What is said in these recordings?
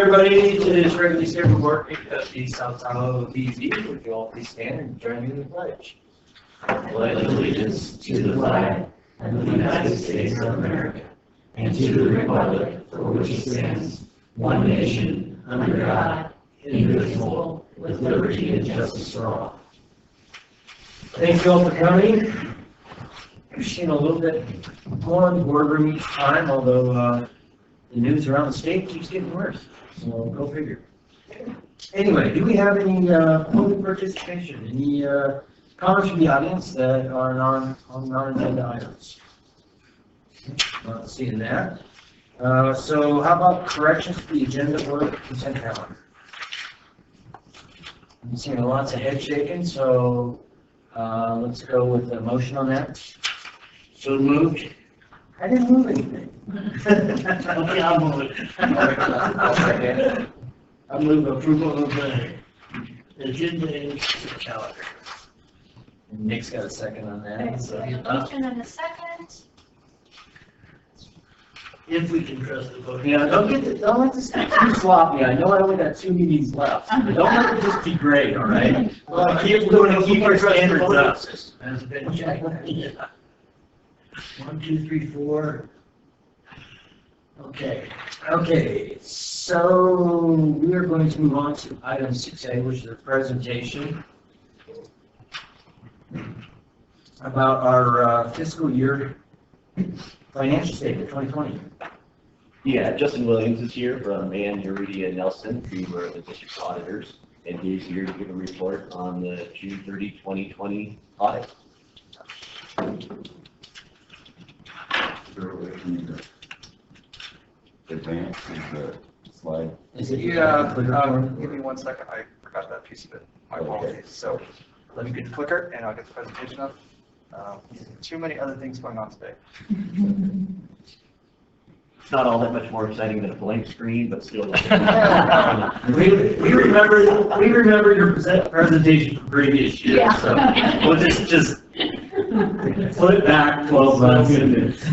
Everybody, to this regularly scheduled work of the South Tahoe PZ, would you all please stand and join me in the pledge? I pledge allegiance to the flag of the United States of America and to the republic for which it stands, one nation, under God, indivisible, with liberty and justice for all. Thank you all for coming. We've seen a little bit more in the boardroom each time, although the news around the state keeps getting worse. So go figure. Anyway, do we have any public participation? Any comments from the audience that are on non-agenda items? Not seeing that. So how about corrections to the agenda or consent calendar? I'm seeing lots of head shaking, so let's go with a motion on that. So moved. I didn't move anything. Okay, I'll move it. I move approval of the agenda and calendar. Nick's got a second on that. So. A motion and a second. If we can trust the vote. Yeah, don't let this get too sloppy. I know I only got 2 meetings left. But don't let it just be great, all right? Well, keep your standards up. Has been checked. Yeah. 1, 2, 3, 4. Okay. Okay, so we are going to move on to item 6A, which is a presentation about our fiscal year financial statement 2020. Yeah, Justin Williams is here from Rudy and Nelson, who were the district auditors, and he's here to give a report on the June 30, 2020 audit. Advance the slide. Is it? Yeah, give me 1 second. I forgot that piece of it. My apologies. So let me get the clicker and I'll get the presentation up. Too many other things going on today. It's not all that much more exciting than a blank screen, but still. we remember your presentation from previous years, Yeah. so we'll just flip back 12 months.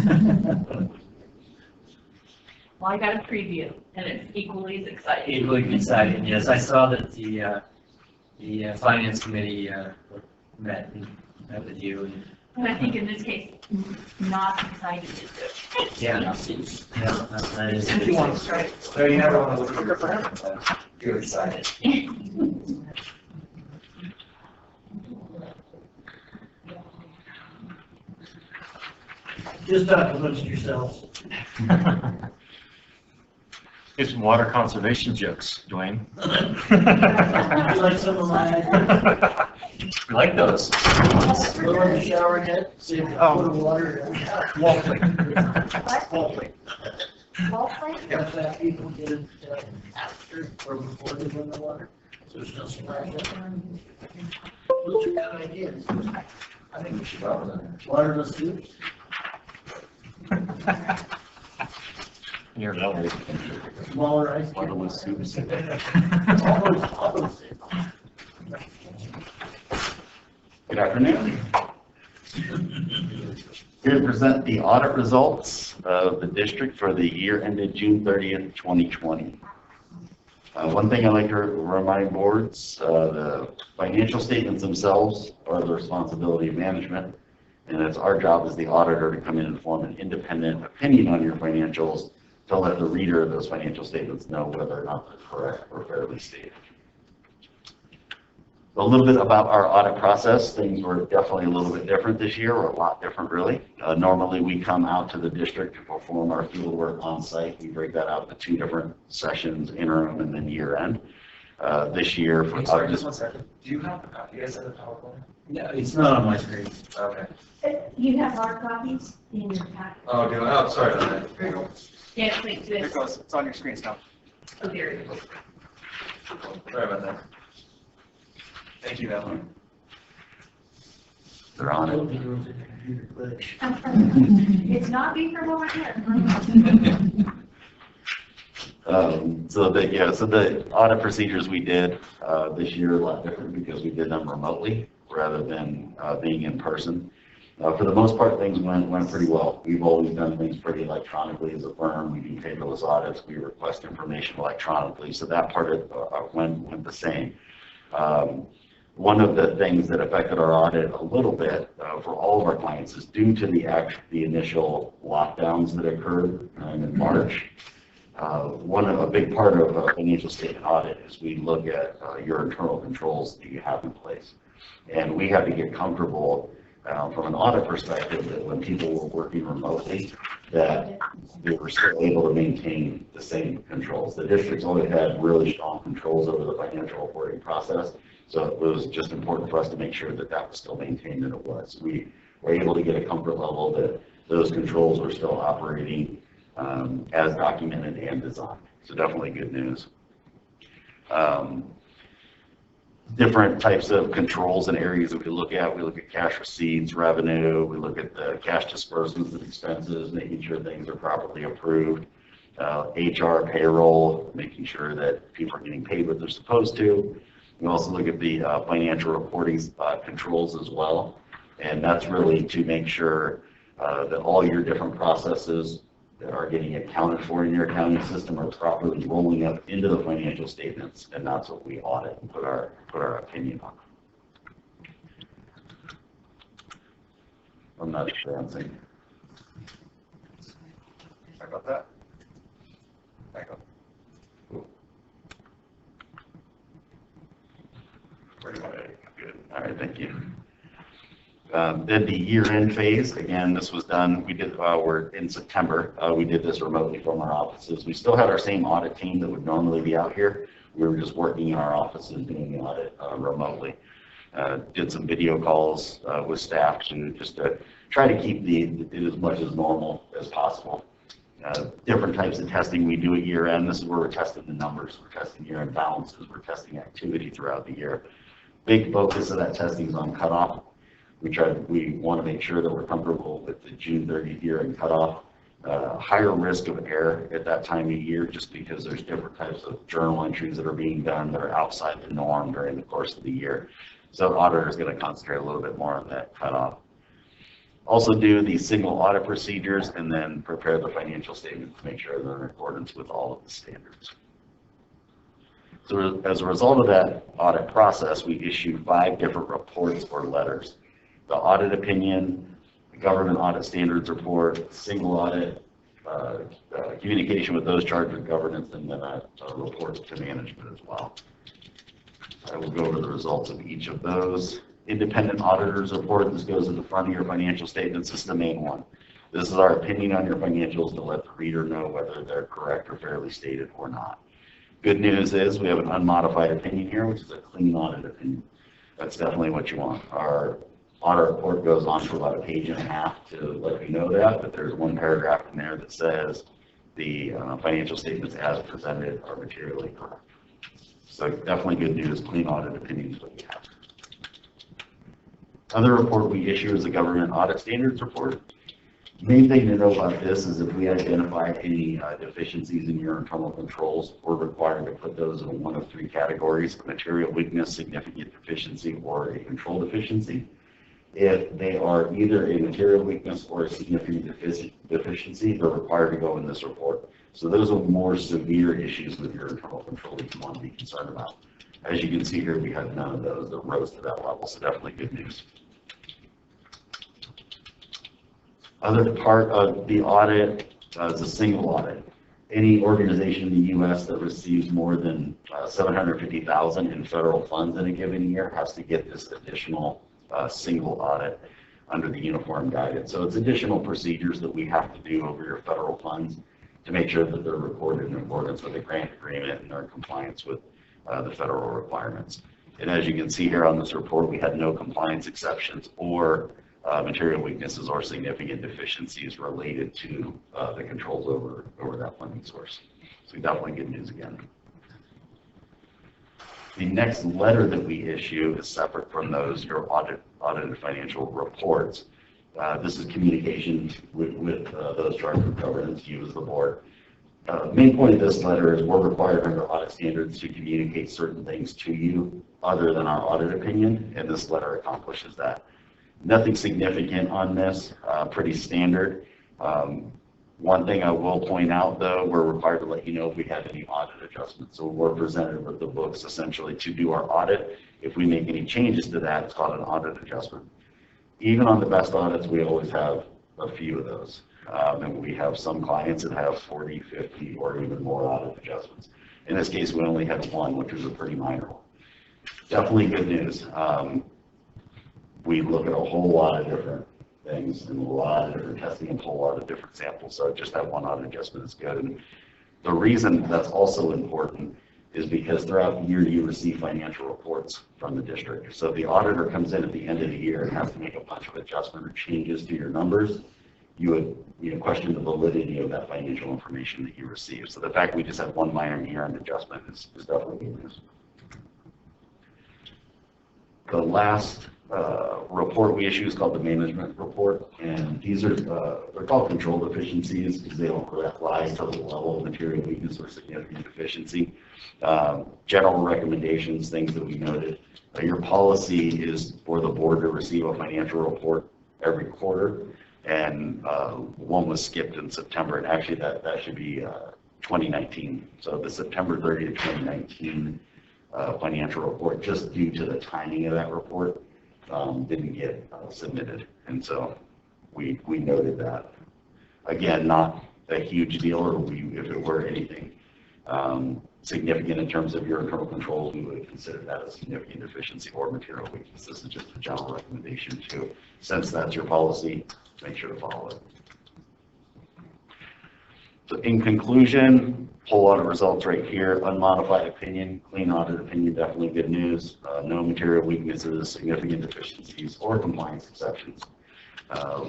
Well, I got a preview, and it's equally as exciting. Equally exciting, yes. I saw that the finance committee met with you. And I think in this case, not excited is good. Yeah, that is. If you want to start. So you never want to look clicker for him? You're excited. Just talk amongst yourselves. Here's some water conservation jokes, Dwayne. You like some of my ideas? We like those. Go in the shower head, see if you put the water. Wall plate. What? Wall plate. Wall plate? If that people get it after or before they run the water, so there's no splash. Those are good ideas. I think we should go with that. Waterless tubes. You're lovely. Smaller ice. Waterless tubes. All those things. Good afternoon. Here to present the audit results of the district for the year ended June 30th, 2020. One thing I'd like to remind boards, the financial statements themselves are the responsibility of management, and it's our job as the auditor to come in and form an independent opinion on your financials to let the reader of those financial statements know whether or not they're correct or fairly stated. A little bit about our audit process. Things were definitely a little bit different this year, or a lot different really. Normally we come out to the district to perform our field work on site. We break that out into 2 different sessions, interim and then year end. This year, for Sorry, just 1 second. Do you have, you guys have the PowerPoint? No, it's not on my screen. Okay. You have hard copies in your packet. Oh, do I? Oh, sorry about that. Here you go. Yeah, please, Here it this. goes. It's on your screens now. Oh, there it is. Sorry about that. Thank you, Evelyn. they're on it. It's not being for over here. So the audit procedures we did this year are a lot different because we did them remotely rather than being in person. For the most part, things went pretty well. We've always done things pretty electronically as a firm. We do paperless audits. We request information electronically. So that part of went the same. One of the things that affected our audit a little bit for all of our clients is due to the initial lockdowns that occurred in March. A big part of a financial statement audit is we look at your internal controls that you have in place. And we have to get comfortable from an audit perspective that when people were working remotely, that they were still able to maintain the same controls. The district's always had really strong controls over the financial reporting process. So it was just important for us to make sure that that was still maintained, and it was. We were able to get a comfort level that those controls were still operating as documented and designed. So definitely good news. Different types of controls and areas that we look at cash receipts, revenue, we look at the cash disbursements and expenses, making sure things are properly approved, HR, payroll, making sure that people are getting paid what they're supposed to. We also look at the financial reporting controls as well, and that's really to make sure that all your different processes that are getting accounted for in your accounting system are properly rolling up into the financial statements, and that's what we audit and put our opinion on. I'm not advancing. Sorry about that. Back up. Where do you want it? Good. All right, thank you. Then the year-end phase, again, this was done, we're in September. We did this remotely from our offices. We still had our same audit team that would normally be out here. We were just working in our offices doing the audit remotely. Did some video calls with staff to try to keep it as much as normal as possible. Different types of testing we do at year-end. This is where we're testing the numbers. We're testing year-end balances. We're testing activity throughout the year. Big focus of that testing is on cutoff. We want to make sure that we're comfortable with the June 30th year-end cutoff. Higher risk of error at that time of year just because there's different types of journal entries that are being done that are outside the norm during the course of the year. So auditor is going to concentrate a little bit more on that cutoff. Also do the single audit procedures and then prepare the financial statements to make sure they're in accordance with all of the standards. So as a result of that audit process, we issue 5 different reports or letters. The audit opinion, the government audit standards report, single audit, communication with those charged with governance, and then a report to management as well. I will go over the results of each of those. Independent auditors report, this goes in the front of your financial statements. This is the main one. This is our opinion on your financials to let the reader know whether they're correct or fairly stated or not. Good news is we have an unmodified opinion here, which is a clean audit opinion. That's definitely what you want. Our audit report goes on for about 1.5 pages to let you know that, but there's one paragraph in there that says the financial statements as presented are materially correct. So definitely good news, clean audit opinion is what we have. Other report we issue is the government audit standards report. Main thing to know about this is if we identify any deficiencies in your internal controls, we're required to put those in one of 3 categories: material weakness, significant deficiency, or a control deficiency. If they are either a material weakness or a significant deficiency, they're required to go in this report. So those are more severe issues with your internal control that you want to be concerned about. As you can see here, we have none of those that rose to that level, so definitely good news. Other part of the audit is a single audit. Any organization in the U.S. that receives more than $750,000 in federal funds in a given year has to get this additional single audit under the uniform guidance. So it's additional procedures that we have to do over your federal funds to make sure that they're recorded in accordance with the grant agreement and are in compliance with the federal requirements. And as you can see here on this report, we had no compliance exceptions or material weaknesses or significant deficiencies related to the controls over that funding source. So definitely good news again. The next letter that we issue is separate from those, your audited financial reports. This is communication with those charged with governance, you as the board. Main point of this letter is we're required under audit standards to communicate certain things to you other than our audit opinion, and this letter accomplishes that. Nothing significant on this, pretty standard. One thing I will point out, though, we're required to let you know if we have any audit adjustments. So we're presented with the books essentially to do our audit. If we make any changes to that, it's called an audit adjustment. Even on the best audits, we always have a few of those. And we have some clients that have 40, 50, or even more audit adjustments. In this case, we only had one, which was a pretty minor one. Definitely good news. We look at a whole lot of different things and a lot of different testing and a whole lot of different samples. So just that one audit adjustment is good. And the reason that's also important is because throughout the year you receive financial reports from the district. So if the auditor comes in at the end of the year and has to make a bunch of adjustment or changes to your numbers, you would question the validity of that financial information that you receive. So the fact we just had one minor year-end adjustment is definitely good news. The last report we issue is called the management report, and these are they're called control deficiencies because they don't rise to the level of material weakness or significant deficiency. General recommendations, things that we noted. Your policy is for the board to receive a financial report every quarter, and one was skipped in September, and actually that should be 2019. So the September 30th, 2019 financial report, just due to the timing of that report, didn't get submitted, and so we noted that. Again, not a huge deal, or if it were anything significant in terms of your internal controls, we would consider that a significant deficiency or material weakness. This is just a general recommendation too. Since that's your policy, make sure to follow it. So in conclusion, whole lot of results right here. Unmodified opinion, clean audit opinion, definitely good news. No material weaknesses, significant deficiencies, or compliance exceptions.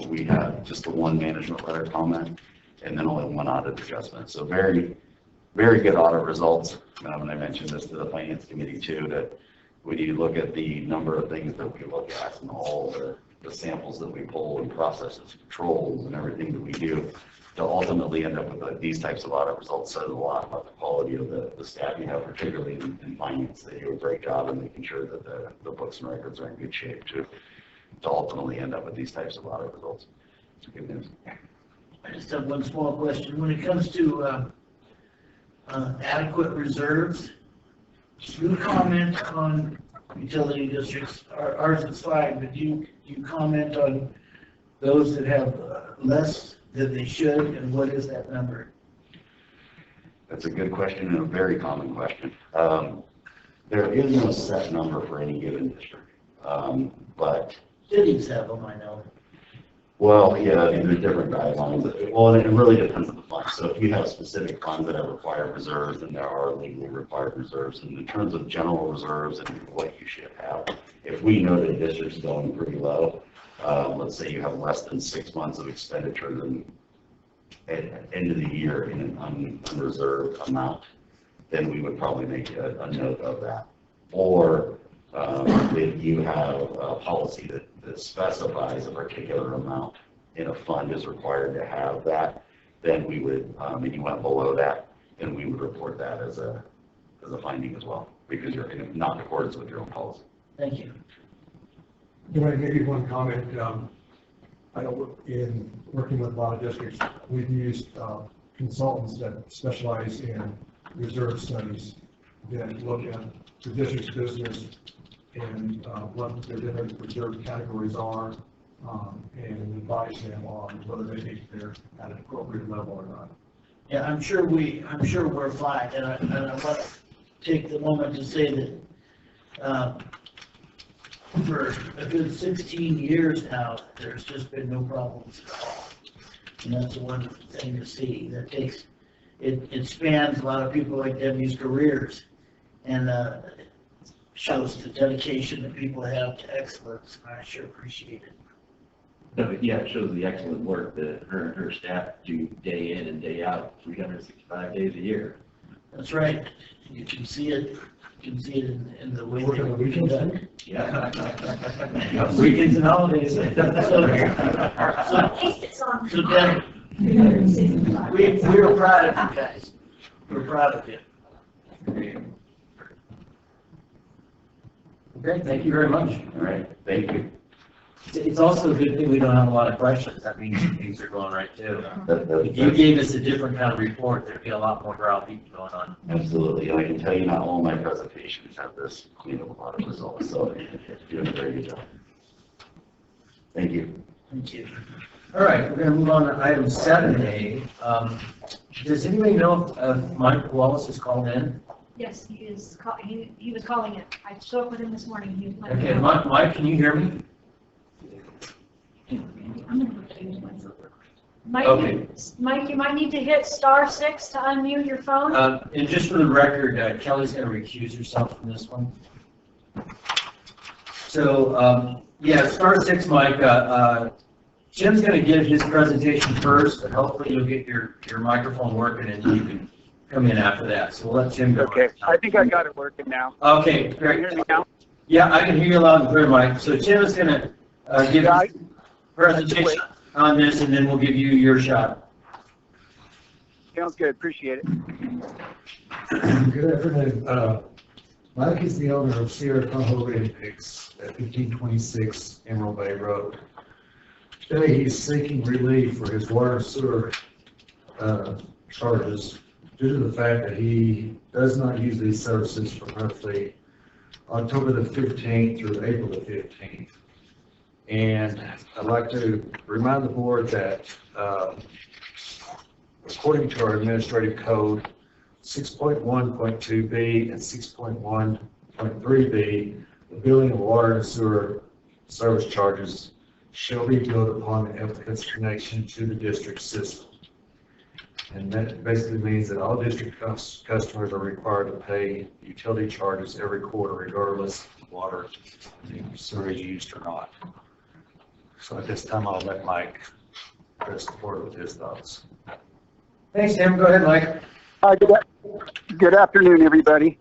We had just the one management letter comment and then only one audit adjustment. So very, very good audit results. And I mentioned this to the finance committee too, that when you look at the number of things that we look at and all the samples that we pull and processes, controls, and everything that we do, to ultimately end up with these types of audit results says a lot about the quality of the staff you have, particularly in finance. They do a great job in making sure that the books and records are in good shape to ultimately end up with these types of audit results. It's good news. I just have one small question. When it comes to adequate reserves, you comment on utility districts. Ours is 5, but do you comment on those that have less than they should, and what is that number? That's a good question and a very common question. There is no set number for any given district, but Cities have them, I know. well, yeah, I mean, there's different guidelines. Well, and it really depends on the fund. So if you have specific funds that have required reserves, then there are legally required reserves. And in terms of general reserves and what you should have, if we know that a district's going pretty low, let's say you have less than 6 months of expenditure at the end of the year in an unreserved amount, then we would probably make a note of that. Or if you have a policy that specifies a particular amount in a fund is required to have that, then we would, and you went below that, then we would report that as a finding as well, because you're not in accordance with your own policy. Thank you. Do I maybe one comment? I know in working with a lot of districts, we've used consultants that specialize in reserve studies that look at the district's business and what their different reserve categories are, and advise them on whether they think they're at an appropriate level or not. Yeah, I'm sure we're fine, and I want to take the moment to say that for a good 16 years now, there's just been no problems at all. And that's a wonderful thing to see. That takes, it spans a lot of people like Debbie's careers, and shows the dedication that people have to excellence. I sure appreciate it. No, yeah, it shows the excellent work that her and her staff do day in and day out, 365 days a year. That's right. You can see it. You can see it in the way Work on the they weekends, conduct. too? Yeah. Weekends and holidays. So Deb, we're proud of you guys. We're proud of you. Okay, thank you very much. All right, thank you. It's also a good thing we don't have a lot of questions. That means things are going right too. That- If you gave us a different kind of report, there'd be a lot more browbeat going on. Absolutely, and I can tell you not all my presentations have this clean up a lot of results, so you're doing a very good job. Thank you. Thank you. All right, we're gonna move on to item 7A. Does anybody know if Mike Wallace has called in? Yes, he is, he was calling it. I spoke with him this morning. He was planning Okay, on- Mike, can you hear me? I'm gonna recuse myself. Mike, Okay. Mike, you might need to hit *6 to unmute your phone. And just for the record, Kelly's gonna recuse herself from this one. So, yeah, *6, Mike, Jim's gonna give his presentation first, and hopefully you'll get your microphone working and you can come in after that. So we'll let Jim go. Okay, I think I got it working now. Okay, Can you great. hear me now? Yeah, I can hear you loud and clear, Mike. So Jim is gonna give Yeah, his presentation on this, and then we'll give you your shot. Sounds good, appreciate it. Good afternoon. Mike is the owner of Sierra Tahoe Picks at 1526 Emerald Bay Road. Today, he's seeking relief for his water and sewer charges due to the fact that he does not use these services from roughly October the 15th through April the 15th. And I'd like to remind the board that according to our administrative code, 6.1.2B and 6.1.3B, the billing of water and sewer service charges shall be billed upon the applicant's connection to the district system. And that basically means that all district customers are required to pay utility charges every quarter regardless of water and sewer is used or not. So at this time, I'll let Mike address the board with his thoughts. Thanks, Tim. Go ahead, Mike. Hi, good afternoon, everybody.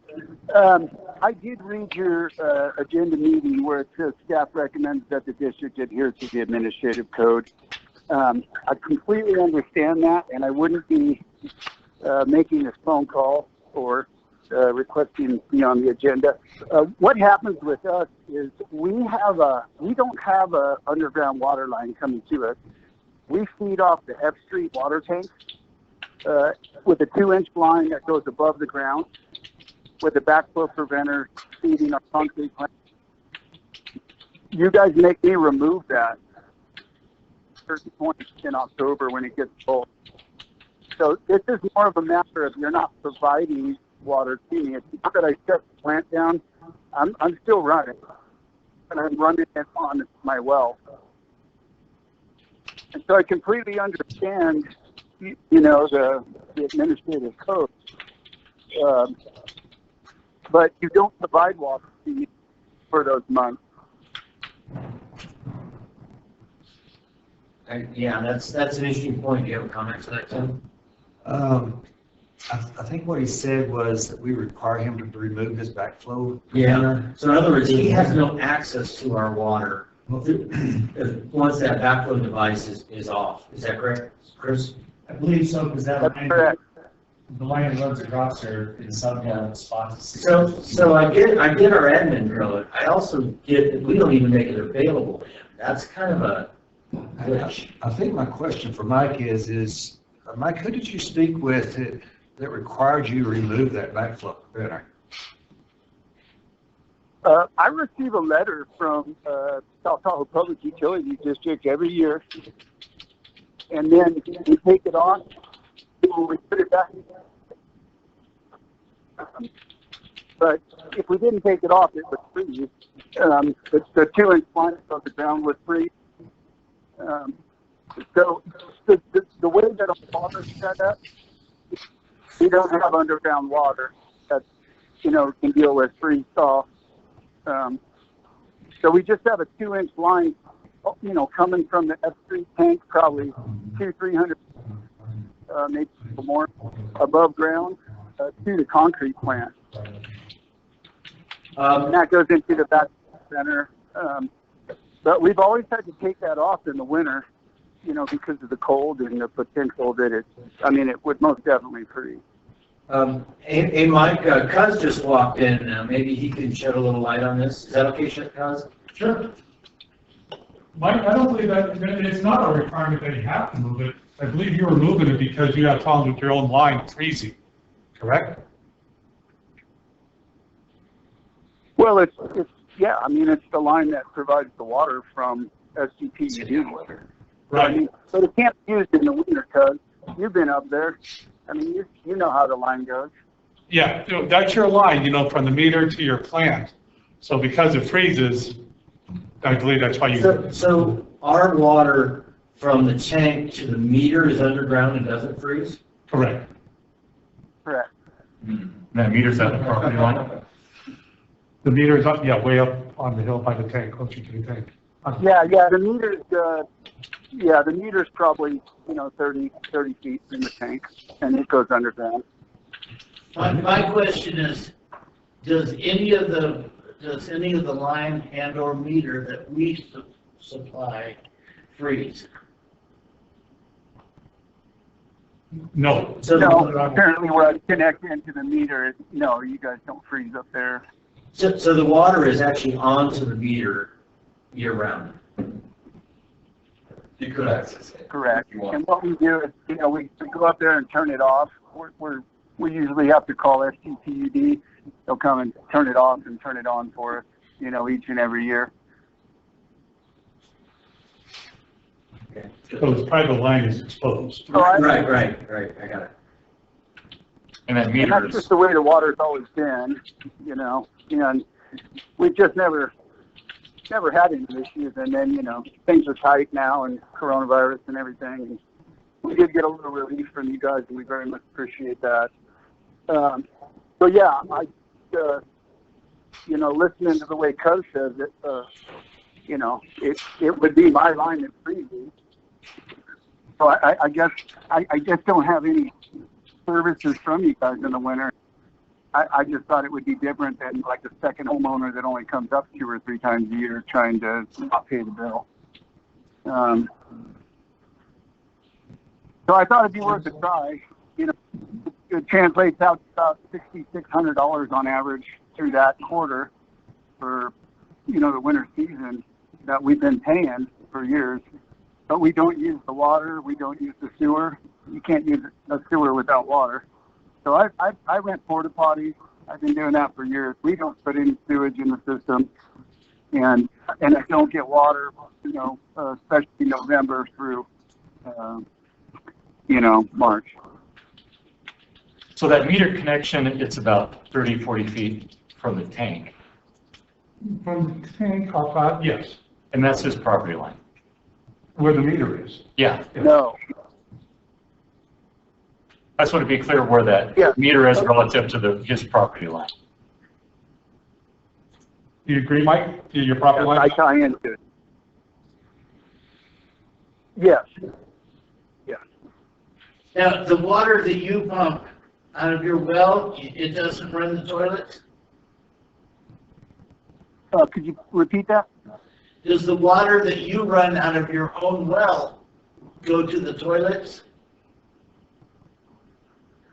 I did read your agenda meeting where it says staff recommends that the district adhere to the administrative code. I completely understand that, and I wouldn't be making this phone call or requesting to be on the agenda. What happens with us is we don't have a underground water line coming to us. We feed off the F Street water tanks with a 2-inch line that goes above the ground with a backflow preventer feeding our concrete plant. You guys make me remove that at certain points in October when it gets cold. So this is more of a matter of you're not providing water to me. It's not that I shut the plant down. I'm still running, and I'm running it on my well. And so I completely understand, you know, the administrative code. But you don't provide water for those months. Yeah, that's an interesting point. Do you have a comment to that, Tim? I think what he said was that we require him to remove his backflow. Yeah. So in other words, he has no access to our water once that backflow device is off. Is that correct, Chris? I believe so, because that That's line, correct. the line that runs across there in some spots. So I get our admin code. I also get that we don't even make it available to him. That's kind of a glitch. I think my question for Mike is Mike, who did you speak with that required you to remove that backflow preventer? I receive a letter from South Tahoe Public Utilities District every year, and then we take it off, we put it back. But if we didn't take it off, it would freeze. The 2-inch line of the ground would freeze. So the way that our water is set up, we don't have underground water that, you know, can deal with freeze thaw. So we just have a 2-inch line, you know, coming from the F Street tank, probably 200-300, maybe more above ground to the concrete plant. And that goes into the back center. But we've always had to take that off in the winter, you know, because of the cold and the potential that it would most definitely freeze. Hey, Mike, Cuz just walked in. Maybe he can shed a little light on this. Is that okay, Cuz? Sure. Mike, I don't believe that it's not a requirement that you have to move it. I believe you were moving it because you had problems with your own line freezing, correct? Well, yeah, I mean, it's the line that provides the water from SCPUD. Right. I mean, but it can't be used in the winter because you've been up there. I mean, you know how the line goes. Yeah, that's your line, from the meter to your plant. So because it freezes, I believe that's why you. So our water from the tank to the meter is underground and doesn't freeze? Correct. Correct. That meter's at the property line? The meter is up, way up on the hill by the tank, closer to the tank. Yeah, the meter's probably, 30 feet in the tank, and it goes underground. My question is, does any of the line and or meter that we supply freeze? No. No, apparently where I connect into the meter, no, you guys don't freeze up there. So the water is actually onto the meter year round? You could access it. Correct. And what we do is, we go up there and turn it off. We usually have to call SCPUD. They'll come and turn it off and turn it on for us, each and every year. So the private line is exposed. Right, I got it. And that And meter that's is, just the way the water's always been, and we've just never had any issues. And then, things are tight now and coronavirus and everything. And we did get a little relief from you guys, and we very much appreciate that. So yeah, listening to the way Cuz says it, it would be my line that's freezing. So I guess I just don't have any services from you guys in the winter. I just thought it would be different than like the second homeowner that only comes up 2 or 3 times a year trying to not pay the bill. So I thought it'd be worth a try. It translates out to about $6,600 on average through that quarter for, the winter season that we've been paying for years. But we don't use the water. We don't use the sewer. You can't use a sewer without water. So I rent porta potties. I've been doing that for years. We don't put any sewage in the system, and I don't get water, especially November through, March. so that meter connection, it's about 30, 40 feet from the tank. From the tank off, yes, And that's his property line. where the meter is. Yeah. No. I just want to be clear where that meter is relative to his property line. Do you agree, Mike? Your property line? I tie into it. Yes. Now, the water that you pump out of your well, it doesn't run the toilets? Could you repeat that? Does the water that you run out of your own well go to the toilets?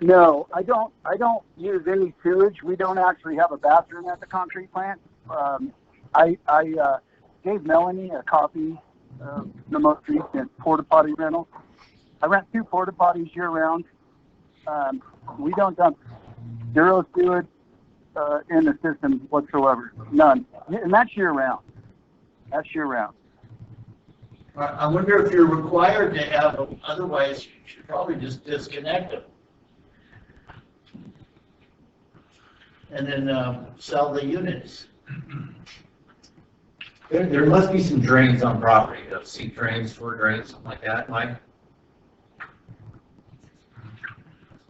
No, I don't use any sewage. We don't actually have a bathroom at the concrete plant. I gave Melanie a copy of the most recent porta potty rental. I rent 2 porta potties year round. We don't dump zero sewage in the system whatsoever. None. And that's year round. I wonder if you're required to have them, otherwise you should probably just disconnect them. And then sell the units. There must be some drains on property, seat drains, floor drains, something like that, Mike?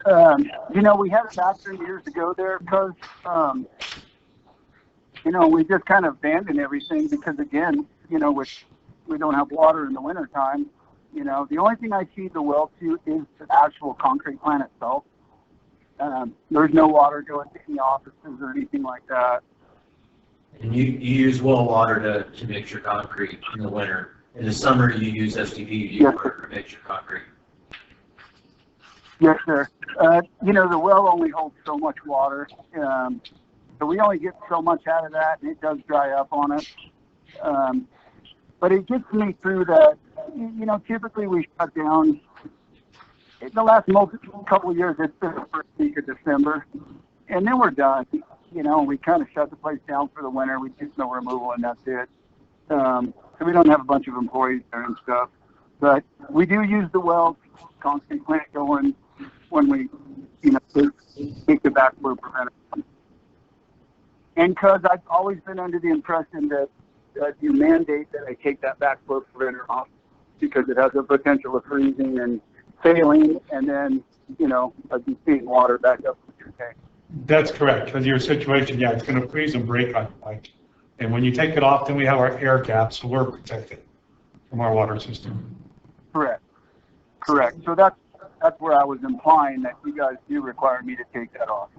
We had a bathroom years ago there because, we just kind of abandoned everything because, again, we don't have water in the wintertime. The only thing I feed the well to is the actual concrete plant itself. There's no water going to any offices or anything like that. And you use well water to mix your concrete in the winter. In the summer, you use STP water to mix your concrete. Yes, sir. The well only holds so much water, so we only get so much out of that, and it does dry up on us. but it gets me through that. You know, typically we shut down. In the last couple of years, it's been the first week of December, and then we're done. You know, we kind of shut the place down for the winter. We do snow removal, and that's it. So we don't have a bunch of employees there and stuff. But we do use the wells, constant plant going when we, you know, take the backflow preventer. And because I've always been under the impression that you mandate that I take that backflow preventer off because it has the potential of freezing and failing, and then, you know, just seeing water back up with your tank. That's correct, because your situation, yeah, it's going to freeze and break on your pipe. And when you take it off, then we have our air gap, so we're protected from our water system. Correct. So that's where I was implying that you guys do require me to take that off.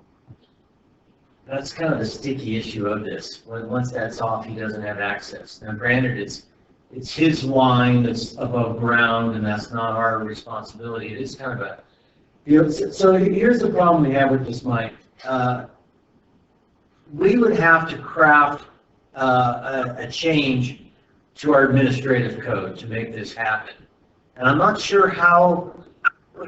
That's kind of the sticky issue of this. Once that's off, he doesn't have access. Now granted, it's his line that's above ground, and that's not our responsibility. It is kind of a, you know, so here's the problem we have with this, Mike. We would have to craft a change to our administrative code to make this happen. And I'm not sure how,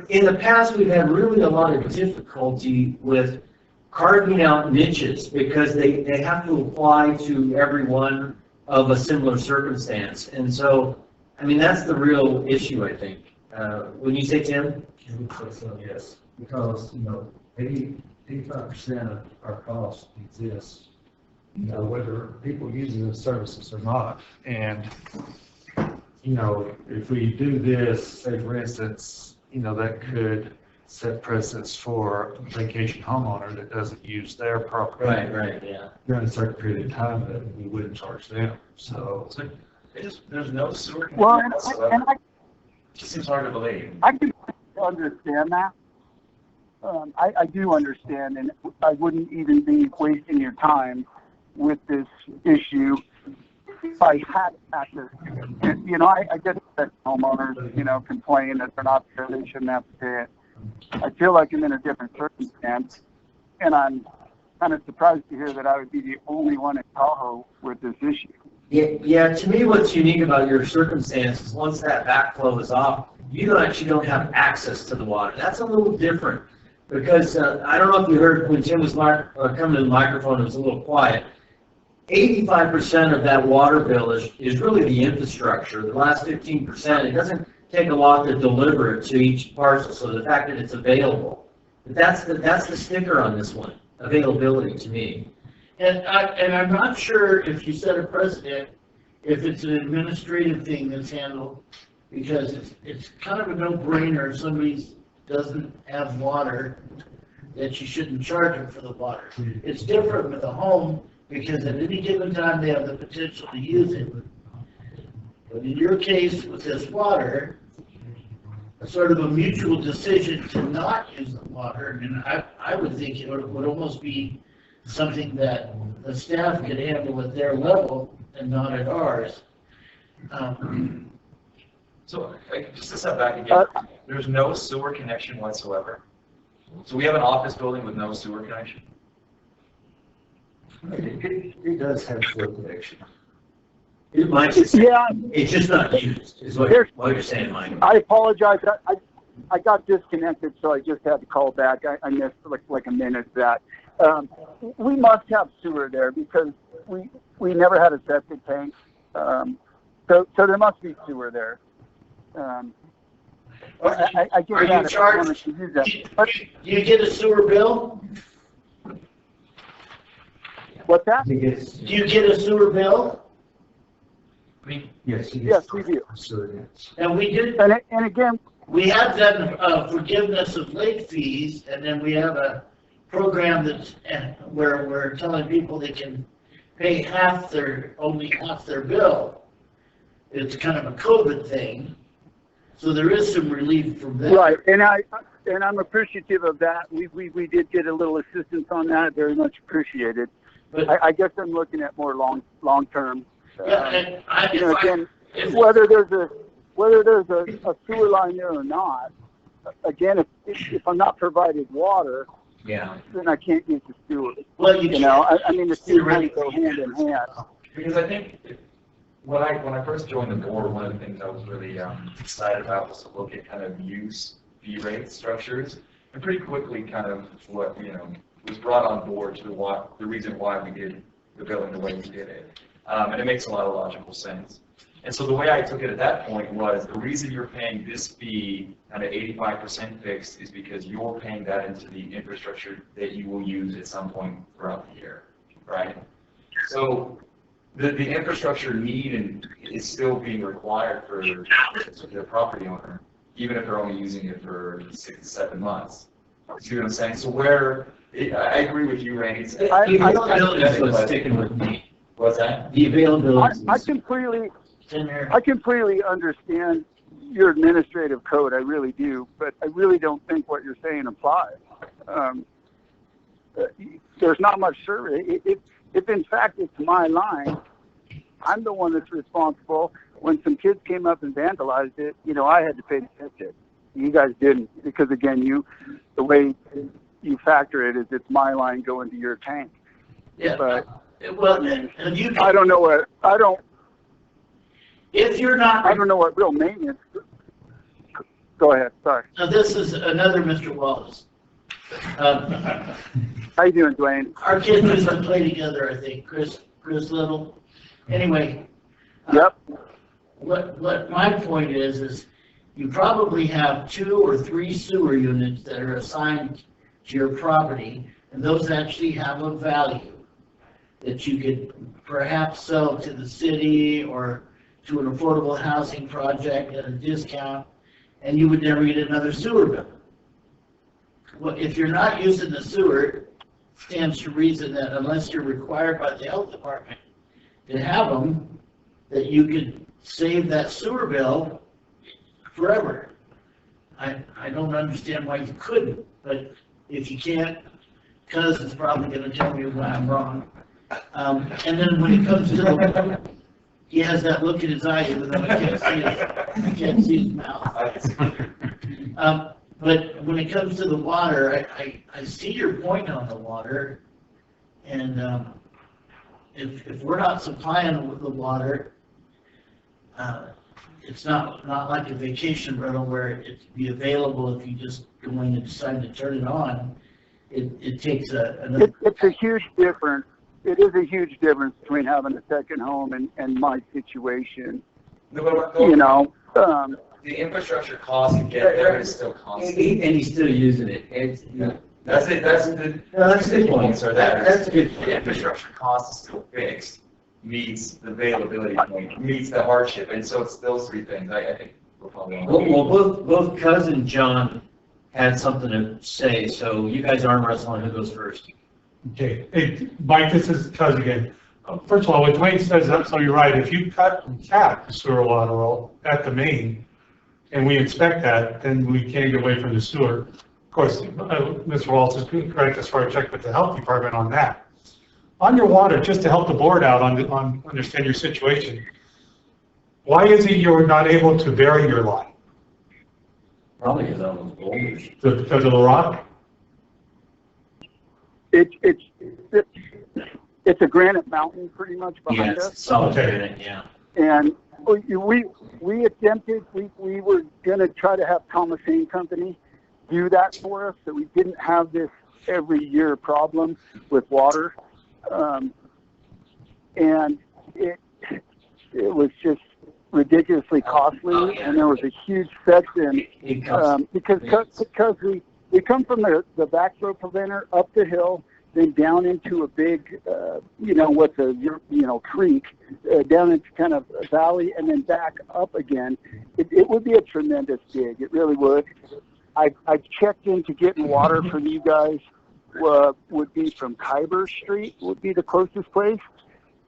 in the past we've had really a lot of difficulty with carving out niches because they have to apply to everyone of a similar circumstance. And so, I mean, that's the real issue, I think. When you say, Tim? So, yes, because, you know, 85% of our costs exist, you know, whether people using the services or not. And, you know, if we do this, say for instance, you know, that could set precedents for a vacation homeowner that doesn't use their property. Right, yeah. During a certain period of time that we wouldn't charge them. So There's no sewer connection Well, whatsoever. and It just seems hard to believe. I can understand that. I do understand, and I wouldn't even be wasting your time with this issue if I had access to it. And, you know, I get that homeowners, you know, complain that they're not there, they shouldn't have to pay it. I feel like I'm in a different circumstance, and I'm kind of surprised to hear that I would be the only one in Tahoe with this issue. Yeah, to me what's unique about your circumstance is once that backflow is off, you actually don't have access to the water. That's a little different because I don't know if you heard when Tim was coming to the microphone, it was a little quiet. 85% of that water bill is really the infrastructure. The last 15%, it doesn't take a lot to deliver it to each parcel. So the fact that it's available, but that's the sticker on this one, availability to me. And I'm not sure if you set a precedent, if it's an administrative thing that's handled, because it's kind of a no-brainer if somebody doesn't have water, that you shouldn't charge them for the water. It's different with a home, because at any given time they have the potential to use it. But in your case with this water, a sort of a mutual decision to not use the water, and I would think it would almost be something that the staff could handle at their level and not at ours. So, just to step back again, there's no sewer connection whatsoever. So we have an office building with no sewer connection. it does have sewer connection. It might just, Yeah, it's just not used, is what you're saying, Mike. I apologize. I got disconnected, so I just had to call back. I missed like a minute of that. We must have sewer there because we never had a septic tank. So there must be sewer there. I get Are that you if I wanted charged? to use that. But Do you get a sewer bill? what's that? Do you get a sewer bill? Yes, Yes, we do. Sure, yes. And we did, And again, we have done forgiveness of late fees, and then we have a program that's where we're telling people they can pay only half their bill. It's kind of a COVID thing, so there is some relief from that. right, and I'm appreciative of that. We did get a little assistance on that. Very much appreciated. But I guess I'm looking at more long term. yeah, and You know, again, whether there's a sewer line there or not, again, if I'm not provided water, Yeah. then I can't use the sewer. well, you You know, can't. I mean, the two kind of go hand in hand. Because I think When I first joined the board, one of the things I was really excited about was to look at kind of use fee rate structures, and pretty quickly kind of what, was brought on board to the reason why we did the billing the way we did it. And it makes a lot of logical sense. And so the way I took it at that point was the reason you're paying this fee kind of 85% fixed is because you're paying that into the infrastructure that you will use at some point throughout the year, right? So the infrastructure need is still being required for the property owner, even if they're only using it for 6 to 7 months. See what I'm saying? So I agree with you, Randy. The availability is what's sticking with me. What's that? The availability. I completely understand your administrative code, I really do, but I really don't think what you're saying applies. There's not much survey. If in fact it's my line, I'm the one that's responsible. When some kids came up and vandalized it, I had to pay the ticket. You guys didn't, because again, the way you factor it is it's my line going to your tank. Yeah. But well, I don't know what if you're not. I don't know what real maintenance. Go ahead. Sorry. Now this is another Mr. Wallace. How you doing, Dwayne? Our kids used to play together, I think. Chris Little. Anyway. Yep. What my point is you probably have 2 or 3 sewer units that are assigned to your property, and those actually have a value that you could perhaps sell to the city or to an affordable housing project at a discount, and you would never get another sewer bill. Well, if you're not using the sewer, it stands to reason that unless you're required by the health department to have them, that you could save that sewer bill forever. I don't understand why you couldn't, but if you can't, Cuz is probably going to tell me why I'm wrong. And then when it comes to he has that look in his eye, even though I can't see his mouth. But when it comes to the water, I see your point on the water, and if we're not supplying with the water, it's not like a vacation rental where it'd be available if you just go in and decide to turn it on. It takes another. It's a huge difference. It is a huge difference between having a second home and my situation. The infrastructure cost to get there is still constant. And he's still using it. That's it. That's the points are that. That's a good. The infrastructure cost is still fixed, meets the availability point, meets the hardship, and so it's those 3 things. I think we're probably on. Well, both Cuz and John had something to say, so you guys arm wrestle on who goes first. Okay, hey, Mike, this is Cuz again. First of all, what Dwayne says, so you're right. If you cut and cap the sewer lateral at the main, and we inspect that, then we can't get away from the sewer. Of course, Mr. Wallace is correct as far as check with the health department on that. On your water, just to help the board out on understand your situation, why is it you're not able to bury your line? Probably because of those boulders. Because of the rock? It's a granite mountain pretty much behind us. Solid granite, yeah. And we attempted, we were going to try to have Thomas Hayne Company do that for us, so we didn't have this every year problem with water. And it was just ridiculously costly, and there was a huge section because we come from the backflow preventer up the hill, then down into a big, creek, down into kind of a valley, and then back up again. It would be a tremendous dig. It really would. I checked into getting water from you guys. Would be from Khyber Street, would be the closest place.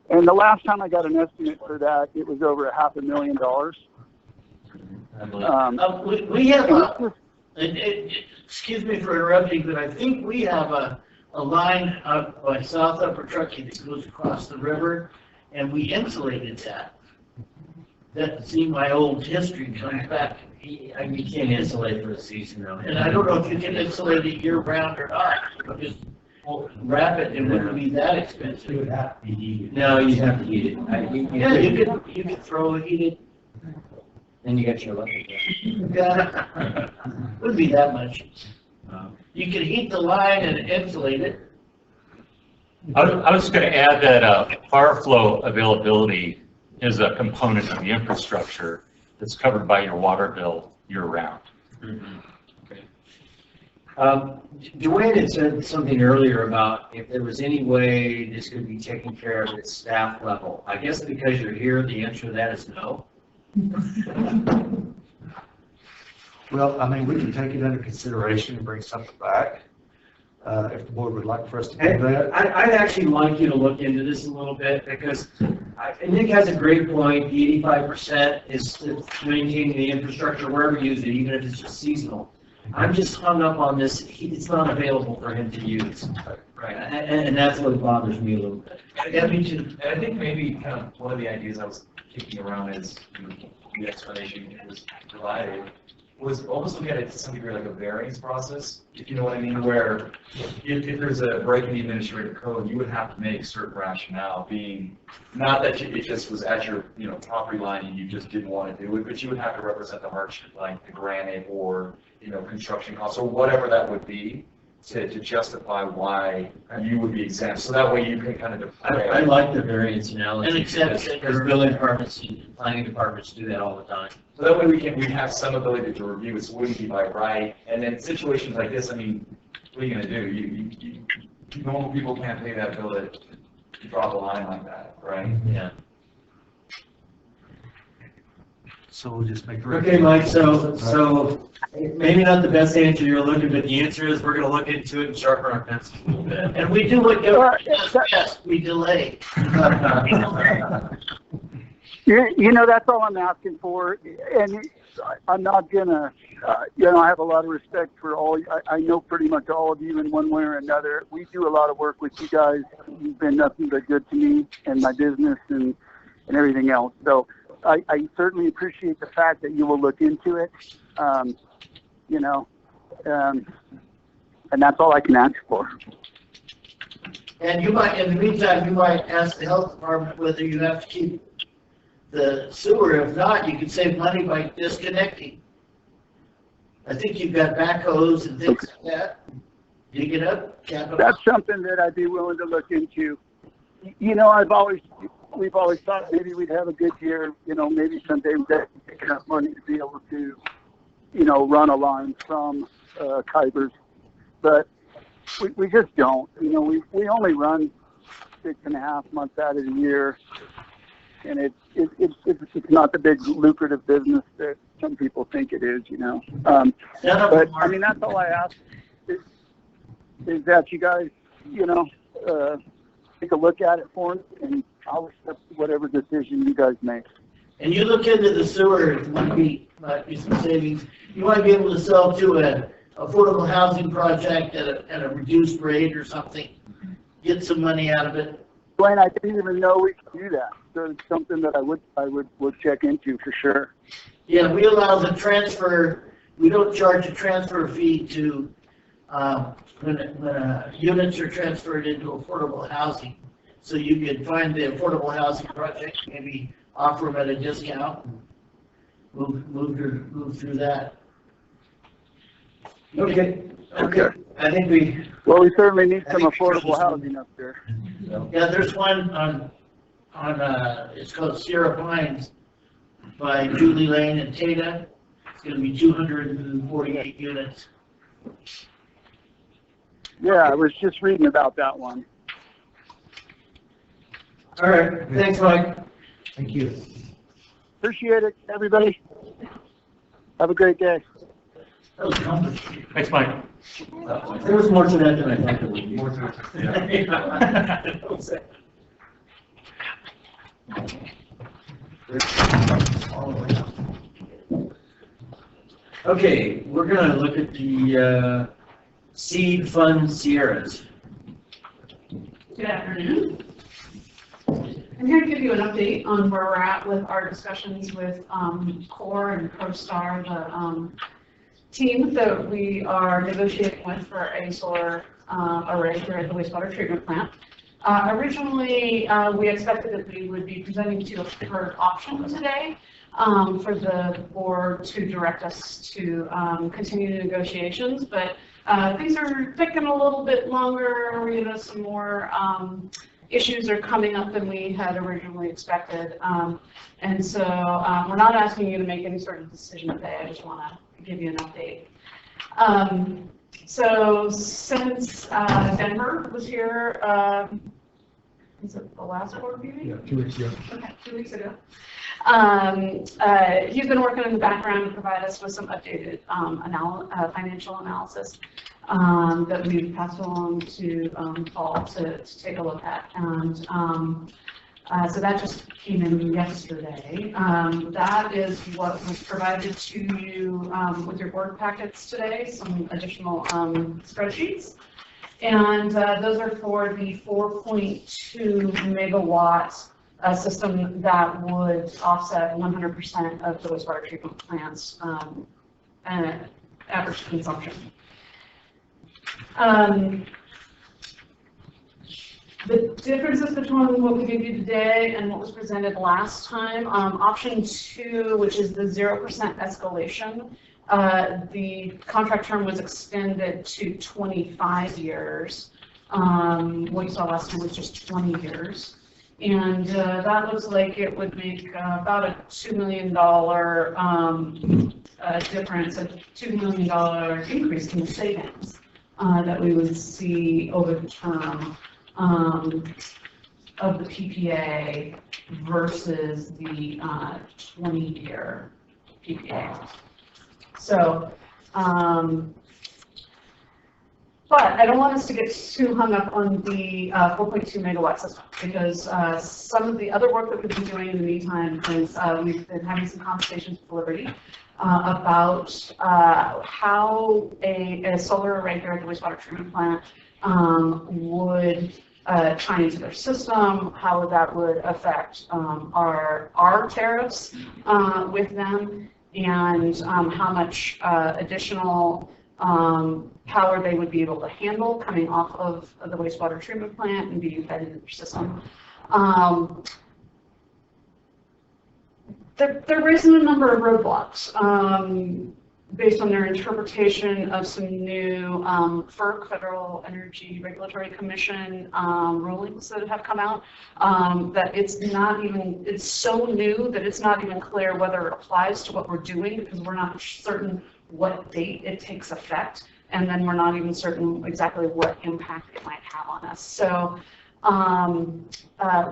And the last time I got an estimate for that, it was over $500,000. We have excuse me for interrupting, but I think we have a line up by South Upper Truckee that goes across the river, and we insulated that. See, my old history comes back. You can't insulate for a season though. And I don't know if you can insulate it year round or not, because Well, wrap it, it wouldn't be that expensive. It would have to be heated. No, you have to heat it. Yeah, you could throw it, heat it, then you got your electric. Yeah. Wouldn't be that much. You could heat the line and insulate it. I was just going to add that fire flow availability is a component of the infrastructure that's covered by your water bill year-round. Dwayne had said something earlier about if there was any way this could be taken care of at staff level. I guess because you're here, the answer to that is no. Well, I mean, we can take it under consideration and bring something back, if the board would like for us to do that. I'd actually like you to look into this a little bit because Nick has a great point. The 85% is maintaining the infrastructure wherever you use it, even if it's just seasonal. I'm just hung up on this. It's not available for him to use. Right. And that's what bothers me a little bit. Yeah, me too. And I think maybe kind of one of the ideas I was kicking around is the explanation was provided was almost looking at it to some degree like a variance process, if you know what I mean, where if there's a break in the administrative code, you would have to make certain rationale being, not that it just was at your property line and you just didn't want to do it, but you would have to represent the hardship, like the granite or construction costs or whatever that would be to justify why you would be exempt. So that way you can kind of defray. I like the variance analogy. And accept it. Because building departments and planning departments do that all the time. So that way we have some ability to review it, so it wouldn't be by right. And then situations like this, I mean, what are you going to do? Normal people can't pay that bill to draw the line like that, right? Yeah. So we'll just make the. Okay, Mike, so maybe not the best answer you're looking, but the answer is we're going to look into it and sharpen our pencils a little bit. And we do what government does best, we delay. That's all I'm asking for, and I'm not gonna, I have a lot of respect for all, I know pretty much all of you in one way or another. We do a lot of work with you guys. You've been nothing but good to me and my business and everything else. So I certainly appreciate the fact that you will look into it, and that's all I can ask for. And you might, in the meantime, you might ask the health department whether you have to keep the sewer. If not, you can save money by disconnecting. I think you've got backhoes and things like that. Dig it up, cap it. That's something that I'd be willing to look into. We've always thought maybe we'd have a good year, maybe someday we'd have enough money to be able to, run a line from Kybers. But we just don't. We only run 6.5 months out of the year, and it's not the big lucrative business that some people think it is. But I mean, that's all I ask is that you guys, take a look at it for me, and I'll accept whatever decision you guys make. And you look into the sewer, it might be some savings. You might be able to sell to an affordable housing project at a reduced rate or something. Get some money out of it. Dwayne, I didn't even know we could do that. So it's something that I would check into for sure. Yeah, we allow the transfer. We don't charge a transfer fee to when units are transferred into affordable housing. So you could find the affordable housing project, maybe offer them at a discount, move through that. Okay. I think we certainly need some affordable housing up there. Yeah, there's one on it's called Sierra Pines by Julie Lane and Tata. It's going to be 248 units. Yeah, I was just reading about that one. All right. Thanks, Mike. Thank you. Appreciate it, everybody. Have a great day. That was complicated. Thanks, Mike. There was more to that than I thought there would be. More to it, yeah. Okay, we're going to look at the seed fund Sierras. Good afternoon. I'm here to give you an update on where we're at with our discussions with CORE and CoStar, the team that we are negotiating with for a solar array here at the wastewater treatment plant. Originally, we expected that we would be presenting to a preferred option today for the board to direct us to continue the negotiations, but things are taking a little bit longer. You know, some more issues are coming up than we had originally expected. And so we're not asking you to make any sort of decision today. I just want to give you an update. So since Denver was here, is it the last board meeting? Yeah, 2 weeks ago. Okay, 2 weeks ago. He's been working in the background to provide us with some updated financial analysis that we've passed along to Paul to take a look at. And so that just came in yesterday. That is what was provided to you with your board packets today, some additional spreadsheets. And those are for the 4.2 megawatt system that would offset 100% of the wastewater treatment plant's average consumption. The differences between what we gave you today and what was presented last time, option 2, which is the 0% escalation, the contract term was extended to 25 years. What you saw last time was just 20 years. And that looks like it would make about a $2 million difference, a $2 million increase in the savings that we would see over the term of the PPA versus the 20-year PPA. So, but I don't want us to get too hung up on the 4.2 megawatt system, because some of the other work that we've been doing in the meantime is we've been having some conversations with Liberty about how a solar array here at the wastewater treatment plant would tie into their system, how that would affect our tariffs with them, and how much additional power they would be able to handle coming off of the wastewater treatment plant and being fed into their system. They're raising a number of roadblocks based on their interpretation of some new FERC, Federal Energy Regulatory Commission rulings that have come out, that it's so new that it's not even clear whether it applies to what we're doing, because we're not certain what date it takes effect, and then we're not even certain exactly what impact it might have on us. So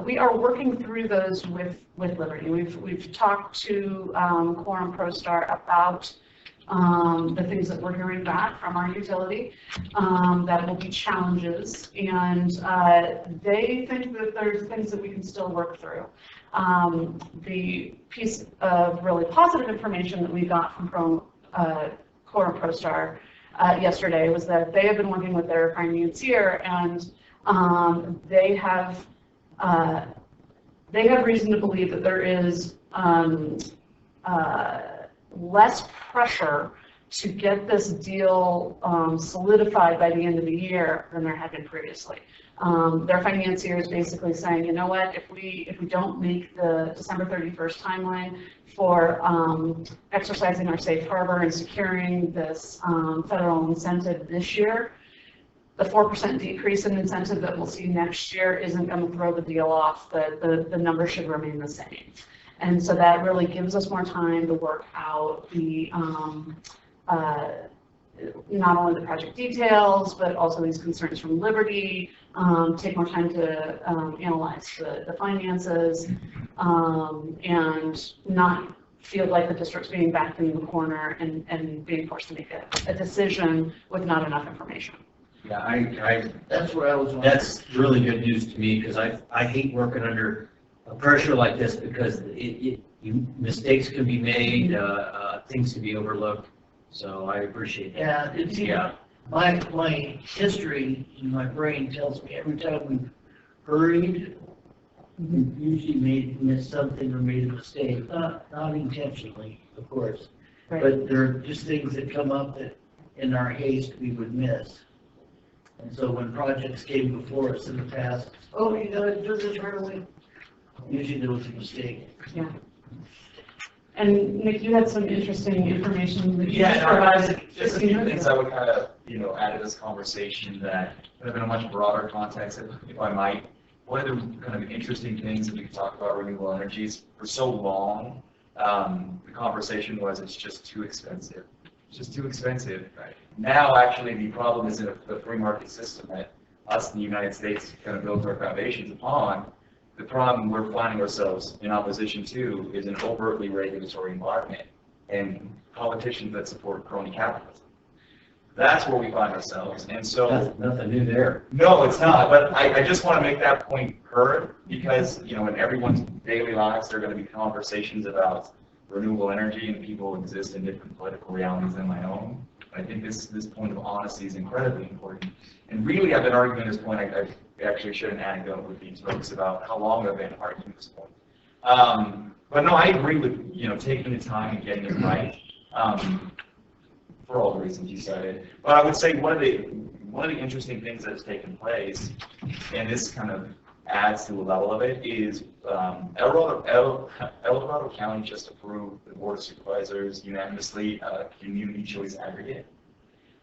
we are working through those with Liberty. We've talked to Quorum ProStar about the things that we're hearing back from our utility that will be challenges, and they think that there's things that we can still work through. The piece of really positive information that we got from Quorum ProStar yesterday was that they have been working with their financier, and they have reason to believe that there is less pressure to get this deal solidified by the end of the year than there had been previously. Their financier is basically saying, you know what, if we don't make the December 31st timeline for exercising our safe harbor and securing this federal incentive this year, the 4% decrease in incentive that we'll see next year isn't going to throw the deal off. The number should remain the same. And so that really gives us more time to work out the not only the project details, but also these concerns from Liberty, take more time to analyze the finances, and not feel like the district's being backed into the corner and being forced to make a decision with not enough information. Yeah, that's what I was wondering. That's really good news to me, because I hate working under a pressure like this, because mistakes can be made, things can be overlooked. So I appreciate that. Yeah, my history in my brain tells me every time we've hurried, we've usually missed something or made a mistake, not intentionally, of course, Right. but there are just things that come up that in our haste we would miss. And so when projects came before us in the past, oh, you gotta do this right away. Usually there was a mistake. Yeah. And Nick, you had some interesting information that you Yeah, just no, provided. just a few things I would kind of, add to this conversation that kind of in a much broader context, if I might. One of the kind of interesting things that we could talk about renewable energies for so long, the conversation was it's just too expensive. It's just too expensive. Right. Now, actually, the problem is in the free market system that us in the United States kind of built our foundations upon. The problem we're finding ourselves in opposition to is an overtly regulatory environment and politicians that support crony capitalism. That's where we find ourselves. And so Nothing new there. no, it's not. But I just want to make that point heard because, in everyone's daily lives, there are going to be conversations about renewable energy and people exist in different political realities than my own. I think this point of honesty is incredibly important. And really, I've been arguing this point. I actually shared an anecdote with these folks about how long I've been arguing this point. But no, I agree with, taking the time and getting it right. For all the reasons you cited. But I would say one of the interesting things that has taken place, and this kind of adds to the level of it, is El Dorado County just approved the Board of Supervisors unanimously a community choice aggregate.